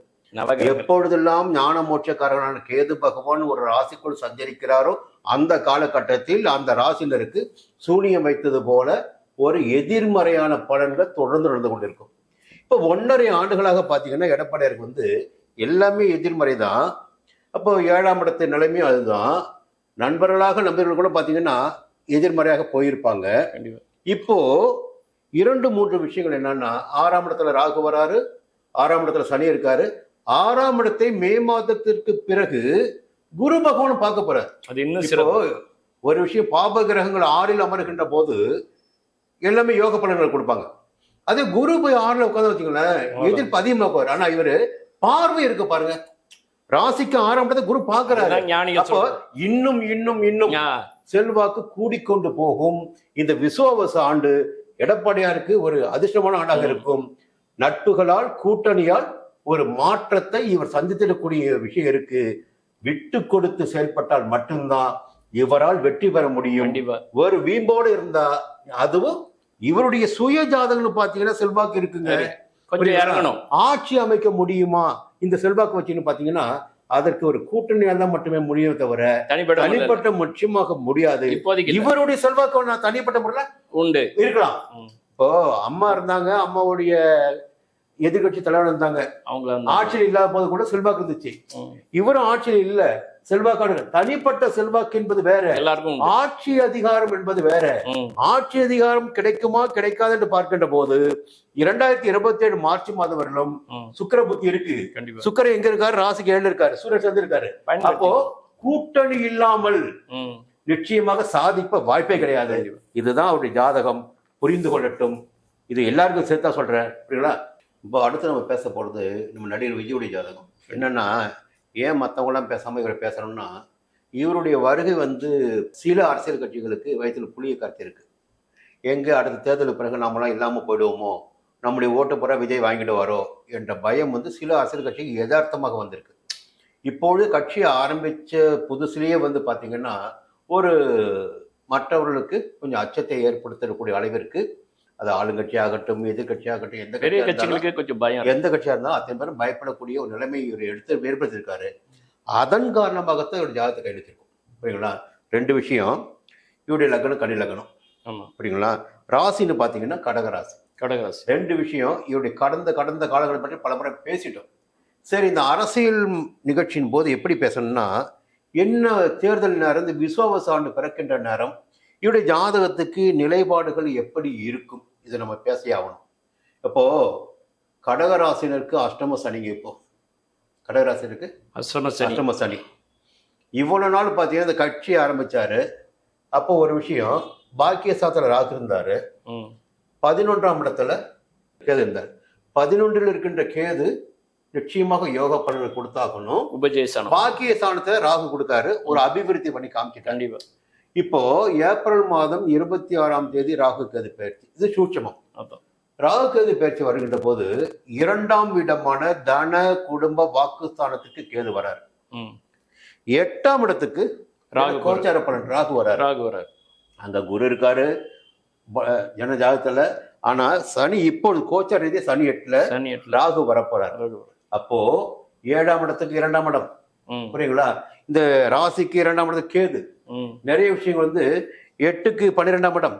எப்பொழுதெல்லாம் ஞான மோட்சக்காரனான கேது பகவான் ஒரு ராசிக்குள் சஞ்சரிக்கிறாரோ அந்த காலகட்டத்தில் அந்த ராசினருக்கு சூனியம் வைத்தது போல ஒரு எதிர்மறையான பலன்கள் தொடர்ந்து நடந்து கொண்டிருக்கும். இப்போ 1.5 ஆண்டுகளாக பார்த்தீங்கன்னா எடப்பாடியாருக்கு வந்து எல்லாமே எதிர்மறை தான். அப்போ 7ஆம் இடத்து நிலைமையும் அதுதான். நண்பர்களாக நண்பர்கள் கூட பார்த்தீங்கன்னா எதிர்மறையாக போயிருப்பாங்க. கண்டிப்பா. இப்போ 2-3 விஷயங்கள் என்னன்னா, 6ஆம் இடத்துல ராகு வராரு, 6ஆம் இடத்துல சனி இருக்காரு. 6ஆம் இடத்தை மே மாதத்திற்கு பிறகு குரு பகவான் பார்க்க போறாரு. அது இன்னும் இப்போ சிறப்பு. ஒரு விஷயம், பாப கிரகங்கள் 6ல் அமர்கின்ற போது எல்லாமே யோக பலன்கள் கொடுப்பாங்க. அதே குரு போய் 6ல் உட்காந்து வச்சுங்களேன், எதிர்ப்பு அதிகமாக போவார். ஆனா இவரு பார்வை இருக்கு பாருங்க, ராசிக்கு 6ஆம் இடத்தை குரு பார்க்கிறாரு. அதான் ஞானிகள் அப்போ சொல்றது. இன்னும் இன்னும் இன்னும் செல்வாக்கு கூடிக்கொண்டு போகும். இந்த விசுவாவச ஆண்டு எடப்பாடியாருக்கு ஒரு அதிர்ஷ்டமான ஆண்டாக இருக்கும். நட்புகளால், கூட்டணியால் ஒரு மாற்றத்தை இவர் சந்தித்திடக்கூடிய விஷயம் இருக்கு. விட்டு கொடுத்து செயல்பட்டால் மட்டும்தான் இவரால் வெற்றி பெற முடியும். கண்டிப்பா. ஒரு வீம்போடு இருந்தா, அதுவும் இவருடைய சுய ஜாதகங்கள் பாத்தீங்கன்னா செல்வாக்கு இருக்குங்க. கொஞ்சம் இறங்கணும். ஆட்சி அமைக்க முடியுமா இந்த செல்வாக்கு வச்சுன்னு பாத்தீங்கன்னா, அதற்கு ஒரு கூட்டணியால் தான் மட்டுமே முடியும், தவிர தனிப்பட்ட முக்கியமாக முடியாது. இப்போதைக்கு இவருடைய செல்வாக்கு நான் தனிப்பட்ட முறையில உண்டு இருக்கலாம். இப்போ அம்மா இருந்தாங்க, அம்மாவுடைய எதிர்கட்சி தலைவர் இருந்தாங்க, அவங்க ஆட்சியில் இல்லாத போது கூட செல்வாக்கு இருந்துச்சு. இவரும் ஆட்சியில் இல்ல, செல்வாக்கு. தனிப்பட்ட செல்வாக்கு என்பது வேற, எல்லாருக்கும் ஆட்சி அதிகாரம் என்பது வேற. ஆட்சி அதிகாரம் கிடைக்குமா கிடைக்காது என்று பார்க்கின்ற போது 2027 மார்ச் மாதம் வரலும் சுக்கிர புத்தி இருக்கு. சுக்கிரன் எங்க இருக்காரு? ராசிக்கு 7 இருக்காரு, சூரியன் சேர்ந்து இருக்காரு. அப்போ கூட்டணி இல்லாமல் நிச்சயமாக சாதிப்ப வாய்ப்பே கிடையாது. இதுதான் அவருடைய ஜாதகம். புரிந்து கொள்ளட்டும். இது எல்லாருக்கும் சேர்த்தா சொல்றேன், புரியுங்களா? இப்போ அடுத்து நம்ம பேச போறது நம்ம நடிகர் விஜயுடைய ஜாதகம். என்னன்னா, ஏன் மற்றவங்களாம் பேசாம இவரை பேசணும்னா, இவருடைய வருகை வந்து சில அரசியல் கட்சிகளுக்கு வயதில் புளிய காத்திருக்கு. எங்க அடுத்த தேர்தலுக்கு பிறகு நாமெல்லாம் இல்லாம போயிடுவோமோ, நம்முடைய ஓட்டு புற விஜய் வாங்கிட்டு வரோம் என்ற பயம் வந்து சில அரசியல் கட்சிக்கு யதார்த்தமாக வந்திருக்கு. இப்பொழுது கட்சி ஆரம்பிச்ச புதுசுலேயே வந்து பாத்தீங்கன்னா, ஒரு மற்றவர்களுக்கு கொஞ்சம் அச்சத்தை ஏற்படுத்தக்கூடிய அளவிற்கு, அது ஆளுங்கட்சி ஆகட்டும், எதிர்கட்சி ஆகட்டும், எந்த பெரிய கட்சிகளுக்கு கொஞ்சம் பயம், எந்த கட்சியா இருந்தாலும் அத்தனை பேரும் பயப்படக்கூடிய ஒரு நிலைமை இவர் எடுத்து ஏற்படுத்தியிருக்காரு. அதன் காரணமாகத்தான் இவர் ஜாதகத்தை கையெழுத்திருக்கும். புரியுங்களா? 2 விஷயம். இவருடைய லக்னம் கன்னி லக்னம். புரியுங்களா? ராசின்னு பாத்தீங்கன்னா கடகராசி. 2 விஷயம். இவருடைய கடந்த காலங்களை பற்றி பல முறை பேசிட்டோம். சரி, இந்த அரசியல் நிகழ்ச்சியின் போது எப்படி பேசணும்னா, என்ன தேர்தல் நேரம், இந்த விசுவாவச ஆண்டு பிறக்கின்ற நேரம், இவருடைய ஜாதகத்துக்கு நிலைப்பாடுகள் எப்படி இருக்கும், இதை நம்ம பேசி ஆகணும். இப்போ கடகராசினருக்கு அஷ்டம சனிங்க. இப்போ கடகராசினருக்கு அஷ்டம சனி. இவ்வளவு நாள் பார்த்தீங்கன்னா இந்த கட்சி ஆரம்பிச்சாரு. அப்போ ஒரு விஷயம், பாக்கியஸ்தானத்துல ராகு இருந்தாரு, 11ஆம் இடத்துல கேது இருந்தார். 11ல் இருக்கின்ற கேது நிச்சயமாக யோக பலன்கள் கொடுத்தாகணும். உபஜயஸ்தானம். பாக்கியஸ்தானத்தை ராகு கொடுத்தாரு, ஒரு அபிவிருத்தி பண்ணி காமிச்சிட்டாரு. இப்போ ஏப்ரல் மாதம் 26ஆம் தேதி ராகு கேது பயிற்சி. இது சூட்சமம். ராகு கேது பயிற்சி வருகின்ற போது 2ஆம் இடமான தன குடும்ப வாக்குஸ்தானத்துக்கு கேது வராரு. 8ஆம் இடத்துக்கு கோச்சார பலன் ராகு வராரு. அங்க குரு இருக்காரு ஜன ஜாதகத்துல. ஆனா சனி இப்பொழுது கோச்சார ரீதியா சனி 8ல ராகு வரப்போறாரு. அப்போ 7ஆம் இடத்துக்கு 2ஆம் இடம். புரியுங்களா? இந்த ராசிக்கு 2ஆம் இடத்துக்கு கேது. நிறைய விஷயங்கள் வந்து 8க்கு 12ஆம் இடம்,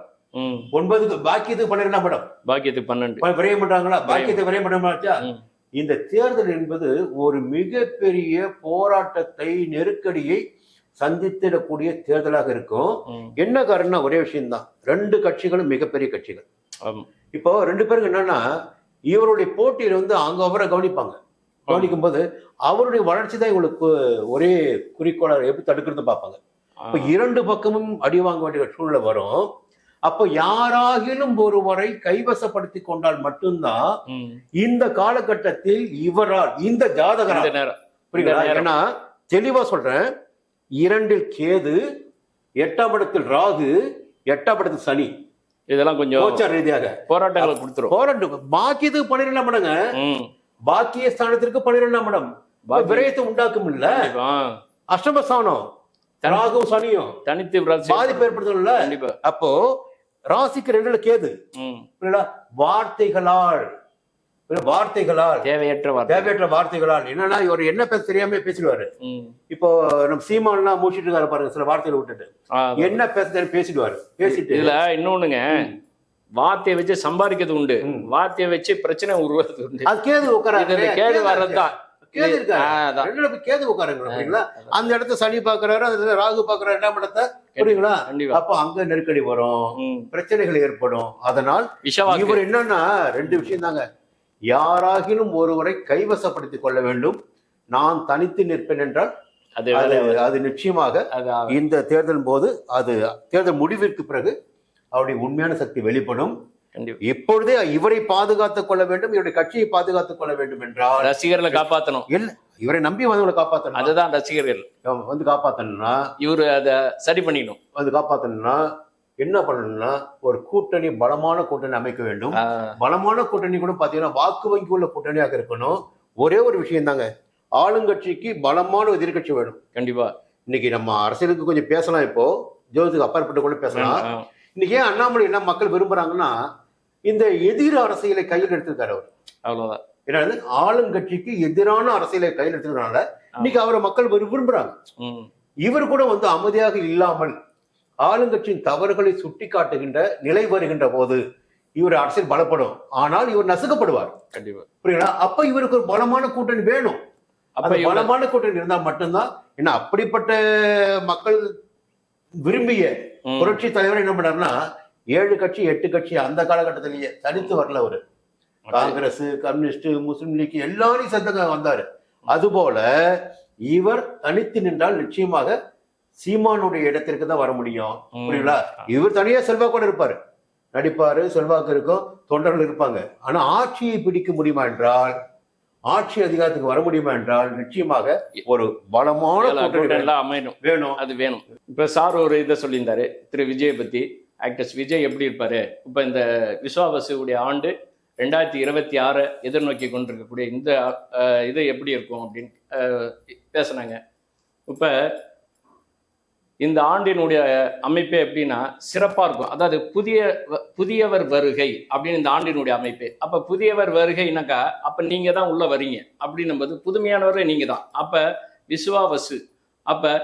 9க்கு பாக்கியத்துக்கு 12ஆம் இடம். பாக்கியத்துக்கு 12 விரயம் பண்றாங்களா? பாக்கியத்தை விரயம் பண்ணாச்சா? இந்த தேர்தல் என்பது ஒரு மிகப்பெரிய போராட்டத்தை, நெருக்கடியை சந்தித்திடக்கூடிய தேர்தலாக இருக்கும். என்ன காரணம்னா ஒரே விஷயம்தான், 2 கட்சிகளும் மிகப்பெரிய கட்சிகள். இப்போ 2 பேருக்கு என்னன்னா, இவருடைய போட்டியில வந்து அங்க அவரை கவனிப்பாங்க. கவனிக்கும் போது அவருடைய வளர்ச்சி தான் இவங்களுக்கு ஒரே குறிக்கோளாக எப்படி தடுக்கிறது பார்ப்பாங்க. இப்ப 2 பக்கமும் அடி வாங்க வேண்டிய சூழ்நிலை வரும். அப்போ யாராகிலும் ஒருவரை கைவசப்படுத்தி கொண்டால் மட்டும்தான் இந்த காலகட்டத்தில் இவரால், இந்த ஜாதகர், புரியுங்களா? ஏன்னா தெளிவா சொல்றேன், 2ல் கேது, 8ஆம் இடத்தில் ராகு, 8ஆம் இடத்தில் சனி. இதெல்லாம் கொஞ்சம் கோச்சார ரீதியாக போராட்டங்கள் கொடுத்துரும். போராட்டம். பாக்கியத்துக்கு 12ஆம் இடங்க, பாக்கிய ஸ்தானத்திற்கு 12ஆம் இடம். விரயத்தை உண்டாக்கும் இல்ல, அஷ்டமஸ்தானம் ராகு சனியும் தனித்து பாதிப்பு ஏற்படுத்தல. அப்போ ராசிக்கு 2ல கேது. வார்த்தைகளால் தேவையற்ற வார்த்தைகளால் என்னன்னா, இவர் என்ன பேச தெரியாம பேசிடுவாரு. இப்போ நம்ம சீமான்லாம் மூச்சிட்டு இருக்காரு பாருங்க, சில வார்த்தைகளை விட்டுட்டு என்ன பேச பேசிடுவாரு. பேசிட்டு இதுல இன்னொன்னுங்க, வார்த்தையை வச்சு சம்பாதிக்கிறது உண்டு, வார்த்தையை வச்சு பிரச்சனை உருவாது உண்டு. அது கேது உட்காராங்க, இது கேது வர்றதுதான். கேது இருக்காரு, கேது உட்காருங்களா, அந்த இடத்த சனி பாக்குறாரு, அந்த ராகு பாக்குறாரு, ரெண்டாம் இடத்த, புரியுங்களா? அப்ப அங்க நெருக்கடி வரும், பிரச்சனைகள் ஏற்படும். அதனால் இவர் என்னன்னா 2 விஷயம் தாங்க. யாராகிலும் ஒருவரை கைவசப்படுத்திக் கொள்ள வேண்டும். நான் தனித்து நிற்பேன் என்றால் அது நிச்சயமாக இந்த தேர்தல் போது, அது தேர்தல் முடிவிற்கு பிறகு அவருடைய உண்மையான சக்தி வெளிப்படும். இப்பொழுதே இவரை பாதுகாத்துக் கொள்ள வேண்டும், இவருடைய கட்சியை பாதுகாத்துக் கொள்ள வேண்டும் என்றால் ரசிகர்களை காப்பாற்றணும். இல்ல, இவரை நம்பி வந்தவங்களை காப்பாற்றணும். அதுதான் ரசிகர்கள் வந்து காப்பாற்றணும்னா இவரு அதை சரி பண்ணிடணும். வந்து காப்பாற்றணும்னா என்ன பண்ணணும்னா ஒரு கூட்டணி, பலமான கூட்டணி அமைக்க வேண்டும். பலமான கூட்டணி கூட பாத்தீங்கன்னா வாக்கு வங்கி உள்ள கூட்டணியாக இருக்கணும். ஒரே ஒரு விஷயம் தாங்க, ஆளுங்கட்சிக்கு பலமான எதிர்கட்சி வேணும். கண்டிப்பா. இன்னைக்கு நம்ம அரசியலுக்கு கொஞ்சம் பேசலாம், இப்போ ஜோதிக்கு அப்பாற்பட்டு கூட பேசலாம். இன்னைக்கு ஏன் அண்ணாமலை என்ன மக்கள் விரும்புறாங்கன்னா, இந்த எதிர் அரசியலை கையில் எடுத்திருக்காரு அவர். அவ்வளவுதான். ஏன்னா ஆளுங்கட்சிக்கு எதிரான அரசியலை கையில் எடுத்துக்கிறனால இன்னைக்கு அவரை மக்கள் விரும்புறாங்க. இவர் கூட வந்து அமைதியாக இல்லாமல் ஆளுங்கட்சியின் தவறுகளை சுட்டி காட்டுகின்ற நிலை வருகின்ற போது இவர் அரசியல் பலப்படும். ஆனால் இவர் நசுக்கப்படுவார். கண்டிப்பா. புரியுங்களா? அப்ப இவருக்கு ஒரு பலமான கூட்டணி வேணும். அப்ப பலமான கூட்டணி இருந்தா மட்டும்தான், ஏன்னா அப்படிப்பட்ட மக்கள் விரும்பிய புரட்சி தலைவர் என்ன பண்ணாருன்னா 7 கட்சி 8 கட்சி அந்த காலகட்டத்திலேயே தனித்து வரல அவரு. காங்கிரஸ், கம்யூனிஸ்ட், முஸ்லிம் லீக் எல்லாரையும் சேர்ந்து வந்தாரு. அதுபோல இவர் தனித்து நின்றால் நிச்சயமாக சீமானுடைய இடத்திற்கு தான் வர முடியும். புரியுங்களா? இவர் தனியா செல்வாக்கோட இருப்பாரு, நடிப்பாரு, செல்வாக்கு இருக்கும், தொண்டர்கள் இருப்பாங்க. ஆனா ஆட்சியை பிடிக்க முடியுமா என்றால், ஆட்சி அதிகாரத்துக்கு வர முடியுமா என்றால் நிச்சயமாக ஒரு பலமான வேணும். அது வேணும். இப்ப சார் ஒரு இதை சொல்லியிருந்தாரு திரு விஜயை பத்தி. ஆக்டர்ஸ் விஜய் எப்படி இருப்பாரு, இப்ப இந்த விஸ்வாவசுடைய ஆண்டு 2026 எதிர்நோக்கி கொண்டிருக்கக்கூடிய இந்த இது எப்படி இருக்கும் அப்படின்னு பேசினாங்க. இப்ப இந்த ஆண்டினுடைய அமைப்பே எப்படின்னா சிறப்பா இருக்கும். அதாவது புதியவர் வருகை அப்படின்னு இந்த ஆண்டினுடைய அமைப்பு. அப்ப புதியவர் வருகைனாக்கா அப்ப நீங்க தான் உள்ள வரீங்க அப்படின்னும்போது புதுமையானவரே நீங்க தான். அப்ப விசுவாவசு, அப்ப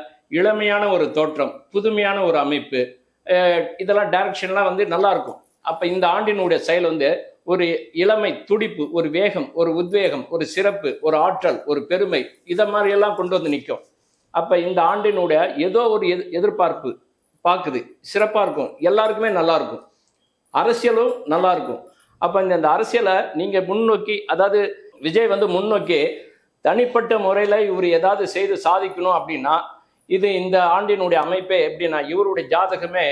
இளமையான ஒரு தோற்றம், புதுமையான ஒரு அமைப்பு, இதெல்லாம் டைரக்ஷன்லாம் வந்து நல்லா இருக்கும். அப்ப இந்த ஆண்டினுடைய செயல் வந்து ஒரு இளமை, துடிப்பு, ஒரு வேகம், ஒரு உத்வேகம், ஒரு சிறப்பு, ஒரு ஆற்றல், ஒரு பெருமை, இதை மாதிரி எல்லாம் கொண்டு வந்து நிற்கும். அப்ப இந்த ஆண்டினுடைய ஏதோ ஒரு எதிர்பார்ப்பு பார்க்குது, சிறப்பா இருக்கும், எல்லாருக்குமே நல்லா இருக்கும், அரசியலும் நல்லா இருக்கும். அப்ப இந்த அரசியலை நீங்க முன்னோக்கி, அதாவது விஜய் வந்து முன்னோக்கி தனிப்பட்ட முறையில இவர் ஏதாவது செய்து சாதிக்கணும் அப்படின்னா, இது இந்த ஆண்டினுடைய அமைப்பே எப்படின்னா இவருடைய ஜாதகமே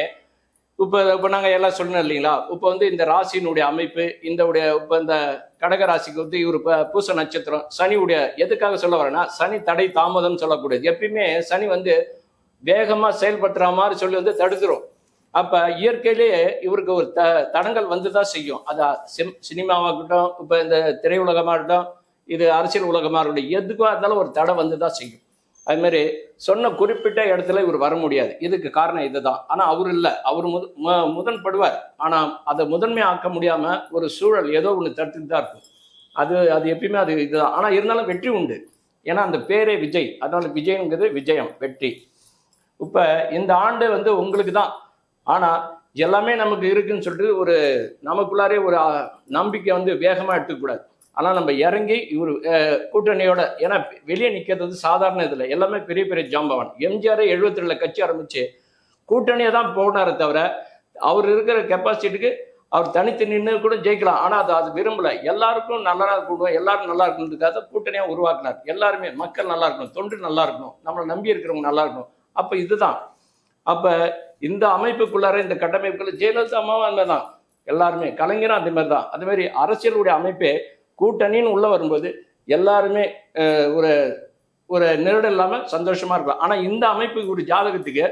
இப்போ நாங்கள் எல்லாம் சொல்லணும் இல்லைங்களா. இப்போ வந்து இந்த ராசியினுடைய அமைப்பு, இப்போ இந்த கடக ராசிக்கு வந்து இவர் பூச நட்சத்திரம், சனியுடைய எதுக்காக சொல்ல வரேன்னா சனி தடை தாமதம் சொல்லக்கூடியது. எப்பயுமே சனி வந்து வேகமாக செயல்படுத்துற மாதிரி சொல்லி வந்து தடுத்துரும். அப்போ இயற்கையிலேயே இவருக்கு ஒரு தடங்கள் வந்து தான் செய்யும். அது சினிமாவாகட்டும், இப்போ இந்த திரையுலகமாக இருக்கட்டும், இது அரசியல் உலகமாக இருக்கட்டும், எதுக்காக இருந்தாலும் ஒரு தடை வந்து தான் செய்யும். அது மாதிரி சொன்ன குறிப்பிட்ட இடத்துல இவர் வர முடியாது. இதுக்கு காரணம் இதுதான். ஆனா அவர் இல்லை, அவர் முதன்படுவார். ஆனா அதை முதன்மை ஆக்க முடியாம ஒரு சூழல் ஏதோ ஒன்று தடுத்துட்டு தான் இருக்கும். அது எப்பயுமே அது இதுதான். ஆனா இருந்தாலும் வெற்றி உண்டு. ஏன்னா அந்த பேரே விஜய், அதனால விஜயங்கிறது விஜயம், வெற்றி. இப்ப இந்த ஆண்டு வந்து உங்களுக்கு தான். ஆனா எல்லாமே நமக்கு இருக்குன்னு சொல்லிட்டு ஒரு நமக்குள்ளாரே ஒரு நம்பிக்கை வந்து வேகமா எடுத்துக்கூடாது. ஆனால் நம்ம இறங்கி இவர் கூட்டணியோட, ஏன்னா வெளியே நிற்கிறது வந்து சாதாரண இதில் எல்லாமே பெரிய பெரிய ஜாம்பவான். எம்ஜிஆர் 72 கட்சி ஆரம்பிச்சு கூட்டணியை தான் போனாரே தவிர அவர் இருக்கிற கெப்பாசிட்டிக்கு அவர் தனித்து நின்று கூட ஜெயிக்கலாம். ஆனால் அது விரும்பலை. எல்லாருக்கும் நல்லா இருக்கணும், எல்லாரும் நல்லா இருக்கணுன்றதுக்காக கூட்டணியாக உருவாக்கினார். எல்லாருமே மக்கள் நல்லா இருக்கணும், தொண்டு நல்லா இருக்கணும், நம்மளை நம்பி இருக்கிறவங்க நல்லா இருக்கணும். அப்போ இதுதான். அப்போ இந்த அமைப்புக்குள்ளார இந்த கட்டமைப்புகள் ஜெயலலிதா அம்மாவும் அந்த தான், எல்லாருமே கலைஞரும் அதே மாதிரி தான். அதே மாதிரி அரசியலுடைய அமைப்பே கூட்டணின்னு உள்ள வரும்போது எல்லாருமே ஒரு ஒரு நெருடல் இல்லாமல் சந்தோஷமா இருக்கலாம். ஆனால் இந்த அமைப்பு ஒரு ஜாதகத்துக்கு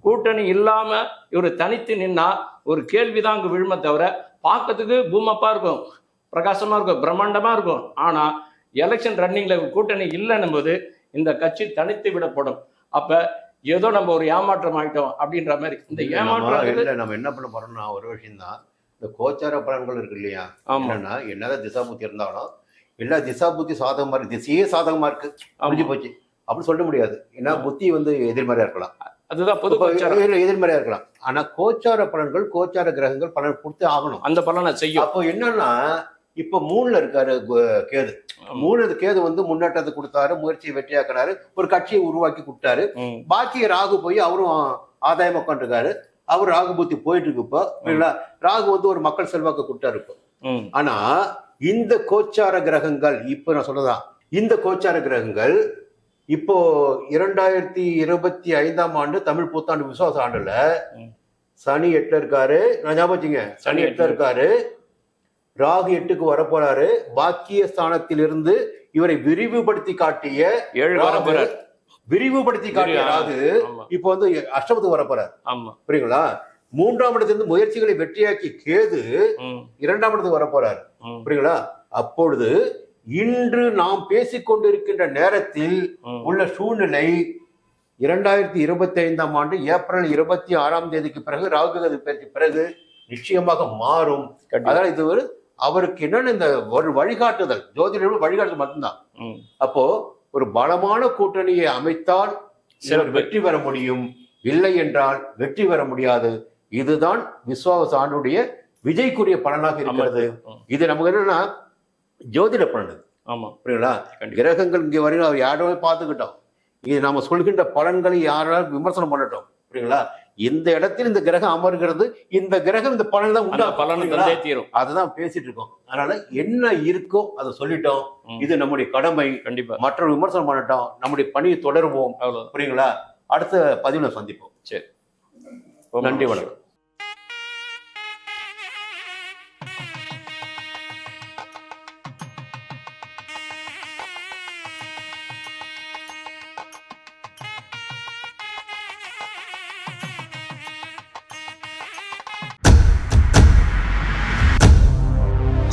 கூட்டணி இல்லாம இவர் தனித்து நின்னா ஒரு கேள்விதான் அங்கே விழுமை தவிர பார்க்கறதுக்கு பூமப்பா இருக்கும், பிரகாசமா இருக்கும், பிரம்மாண்டமா இருக்கும். ஆனா எலெக்ஷன் ரன்னிங்ல கூட்டணி இல்லைன்னும் போது இந்த கட்சி தனித்து விடப்படும். அப்ப ஏதோ நம்ம ஒரு ஏமாற்றம் ஆயிட்டோம் அப்படின்ற மாதிரி இந்த ஏமாற்றம் நம்ம என்ன பண்ண போறோம்னா ஒரு விஷயம் தான், இந்த கோச்சார பலன்கள் இருக்கு இல்லையா. என்னன்னா என்னதான் திசாபுத்தி இருந்தாலும் எல்லா திசாபுத்தி சாதகமா இருக்கு, திசையே சாதகமா இருக்கு, முடிஞ்சு போச்சு அப்படின்னு சொல்ல முடியாது. ஏன்னா புத்தி வந்து எதிர்மறையா இருக்கலாம். அதுதான் பொது கோச்சாரம். எதிர்மறையா இருக்கலாம். ஆனா கோச்சார பலன்கள், கோச்சார கிரகங்கள் பலன் கொடுத்து ஆகணும். அந்த பலனை செய்யும். அப்போ என்னன்னா, இப்ப 3ல இருக்காரு கேது. 3 கேது வந்து முன்னேற்றத்தை கொடுத்தாரு, முயற்சியை வெற்றியாக்கினாரு, ஒரு கட்சியை உருவாக்கி கொடுத்தாரு. பாக்கி ராகு போய் அவரும் ஆதாயமா உட்காந்துருக்காரு. அவர் ராகு புத்தி போயிட்டு இருக்கு இப்போ. ராகு வந்து ஒரு மக்கள் செல்வாக்கு கொடுத்தாரு இப்போ. ஆனா இந்த கோச்சார கிரகங்கள் இப்ப நான் சொல்றதான், இந்த கோச்சார கிரகங்கள் இப்போ 2025ஆம் ஆண்டு தமிழ் புத்தாண்டு விசுவாச ஆண்டுல சனி 8ல இருக்காரு. நான் ஞாபகம் வச்சுங்க, சனி 8ல இருக்காரு, ராகு 8க்கு வரப்போறாரு. பாக்கிய ஸ்தானத்திலிருந்து இவரை விரிவுபடுத்தி காட்டிய ராகு இப்ப வந்து அஷ்டமத்துக்கு வரப்போறாரு. புரியுங்களா? 3ஆம் இடத்திலிருந்து முயற்சிகளை வெற்றியாக்கி கேது 2ஆம் இடத்துக்கு வரப்போறாரு. புரியுங்களா? அப்பொழுது இன்று நாம் பேசிக்கொண்டிருக்கின்ற நேரத்தில் உள்ள சூழ்நிலை 2025ஆம் ஆண்டு ஏப்ரல் 26ஆம் தேதிக்கு பிறகு, ராகு பயிற்சிக்கு பிறகு நிச்சயமாக மாறும். அதனால இது ஒரு அவருக்கு என்னன்னு இந்த ஒரு வழிகாட்டுதல், ஜோதிடர்கள் வழிகாட்டுதல் மட்டும்தான். அப்போ ஒரு பலமான கூட்டணியை அமைத்தால் வெற்றி பெற முடியும், இல்லை என்றால் வெற்றி பெற முடியாது. இதுதான் விஸ்வாவச ஆண்டுடைய விஜய்க்குரிய பலனாக இருக்கிறது. இது நமக்கு என்னன்னா ஜோதிட பலன். ஆமா, புரியுங்களா? கிரகங்கள் இங்க வரைக்கும் அவர் யாரோட பார்த்துக்கிட்டோம், இது நம்ம சொல்கின்ற பலன்களை யாராலும் விமர்சனம் பண்ணட்டும். புரியுங்களா? இந்த இடத்தில் இந்த கிரகம் அமர்கிறது, இந்த கிரகம் இந்த பலன் தான் உண்டா, அதுதான் பேசிட்டு இருக்கோம். அதனால என்ன இருக்கோ அதை சொல்லிட்டோம். இது நம்முடைய கடமை. கண்டிப்பா மற்றொரு விமர்சனம் பண்ணட்டும், நம்முடைய பணியை தொடருவோம். புரியுங்களா? அடுத்த பதிவுல சந்திப்போம். சரி, நன்றி, வணக்கம்.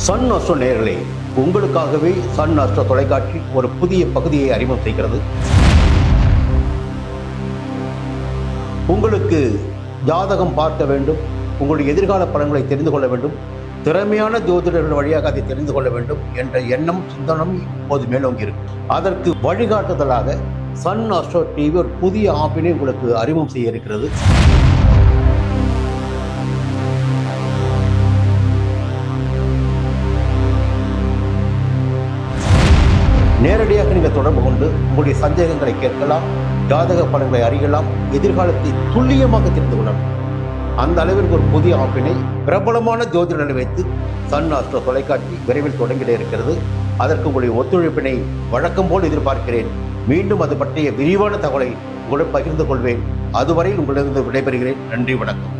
சன் அஸ்ட்ரோ நேயர்களே, உங்களுக்காகவே சன் அஸ்ட்ரோ தொலைக்காட்சி ஒரு புதிய பகுதியை அறிமுகம் செய்கிறது. உங்களுக்கு ஜாதகம் பார்க்க வேண்டும், உங்களுடைய எதிர்கால பலன்களை தெரிந்து கொள்ள வேண்டும், திறமையான ஜோதிடர்கள் வழியாக அதை தெரிந்து கொள்ள வேண்டும் என்ற எண்ணம், சிந்தனம் இப்போது மேலோங்கி இருக்கு. அதற்கு வழிகாட்டுதலாக சன் அஸ்ட்ரோ டிவி ஒரு புதிய ஆப்பினை உங்களுக்கு அறிமுகம் செய்ய இருக்கிறது. நேரடியாக நீங்கள் தொடர்பு கொண்டு உங்களுடைய சந்தேகங்களை கேட்கலாம், ஜாதக பலன்களை அறியலாம், எதிர்காலத்தை துல்லியமாக தெரிந்து கொள்ளலாம். அந்த அளவிற்கு ஒரு புதிய ஆப்பினை பிரபலமான ஜோதிடர்களை வைத்து சன் அஸ்ட்ரோ தொலைக்காட்சி விரைவில் தொடங்கிட இருக்கிறது. அதற்கு உங்களுடைய ஒத்துழைப்பினை வழக்கம் போல் எதிர்பார்க்கிறேன். மீண்டும் அது பற்றிய விரிவான தகவலை உங்களுடன் பகிர்ந்து கொள்வேன். அதுவரை உங்களிடம் விடைபெறுகிறேன். நன்றி, வணக்கம்.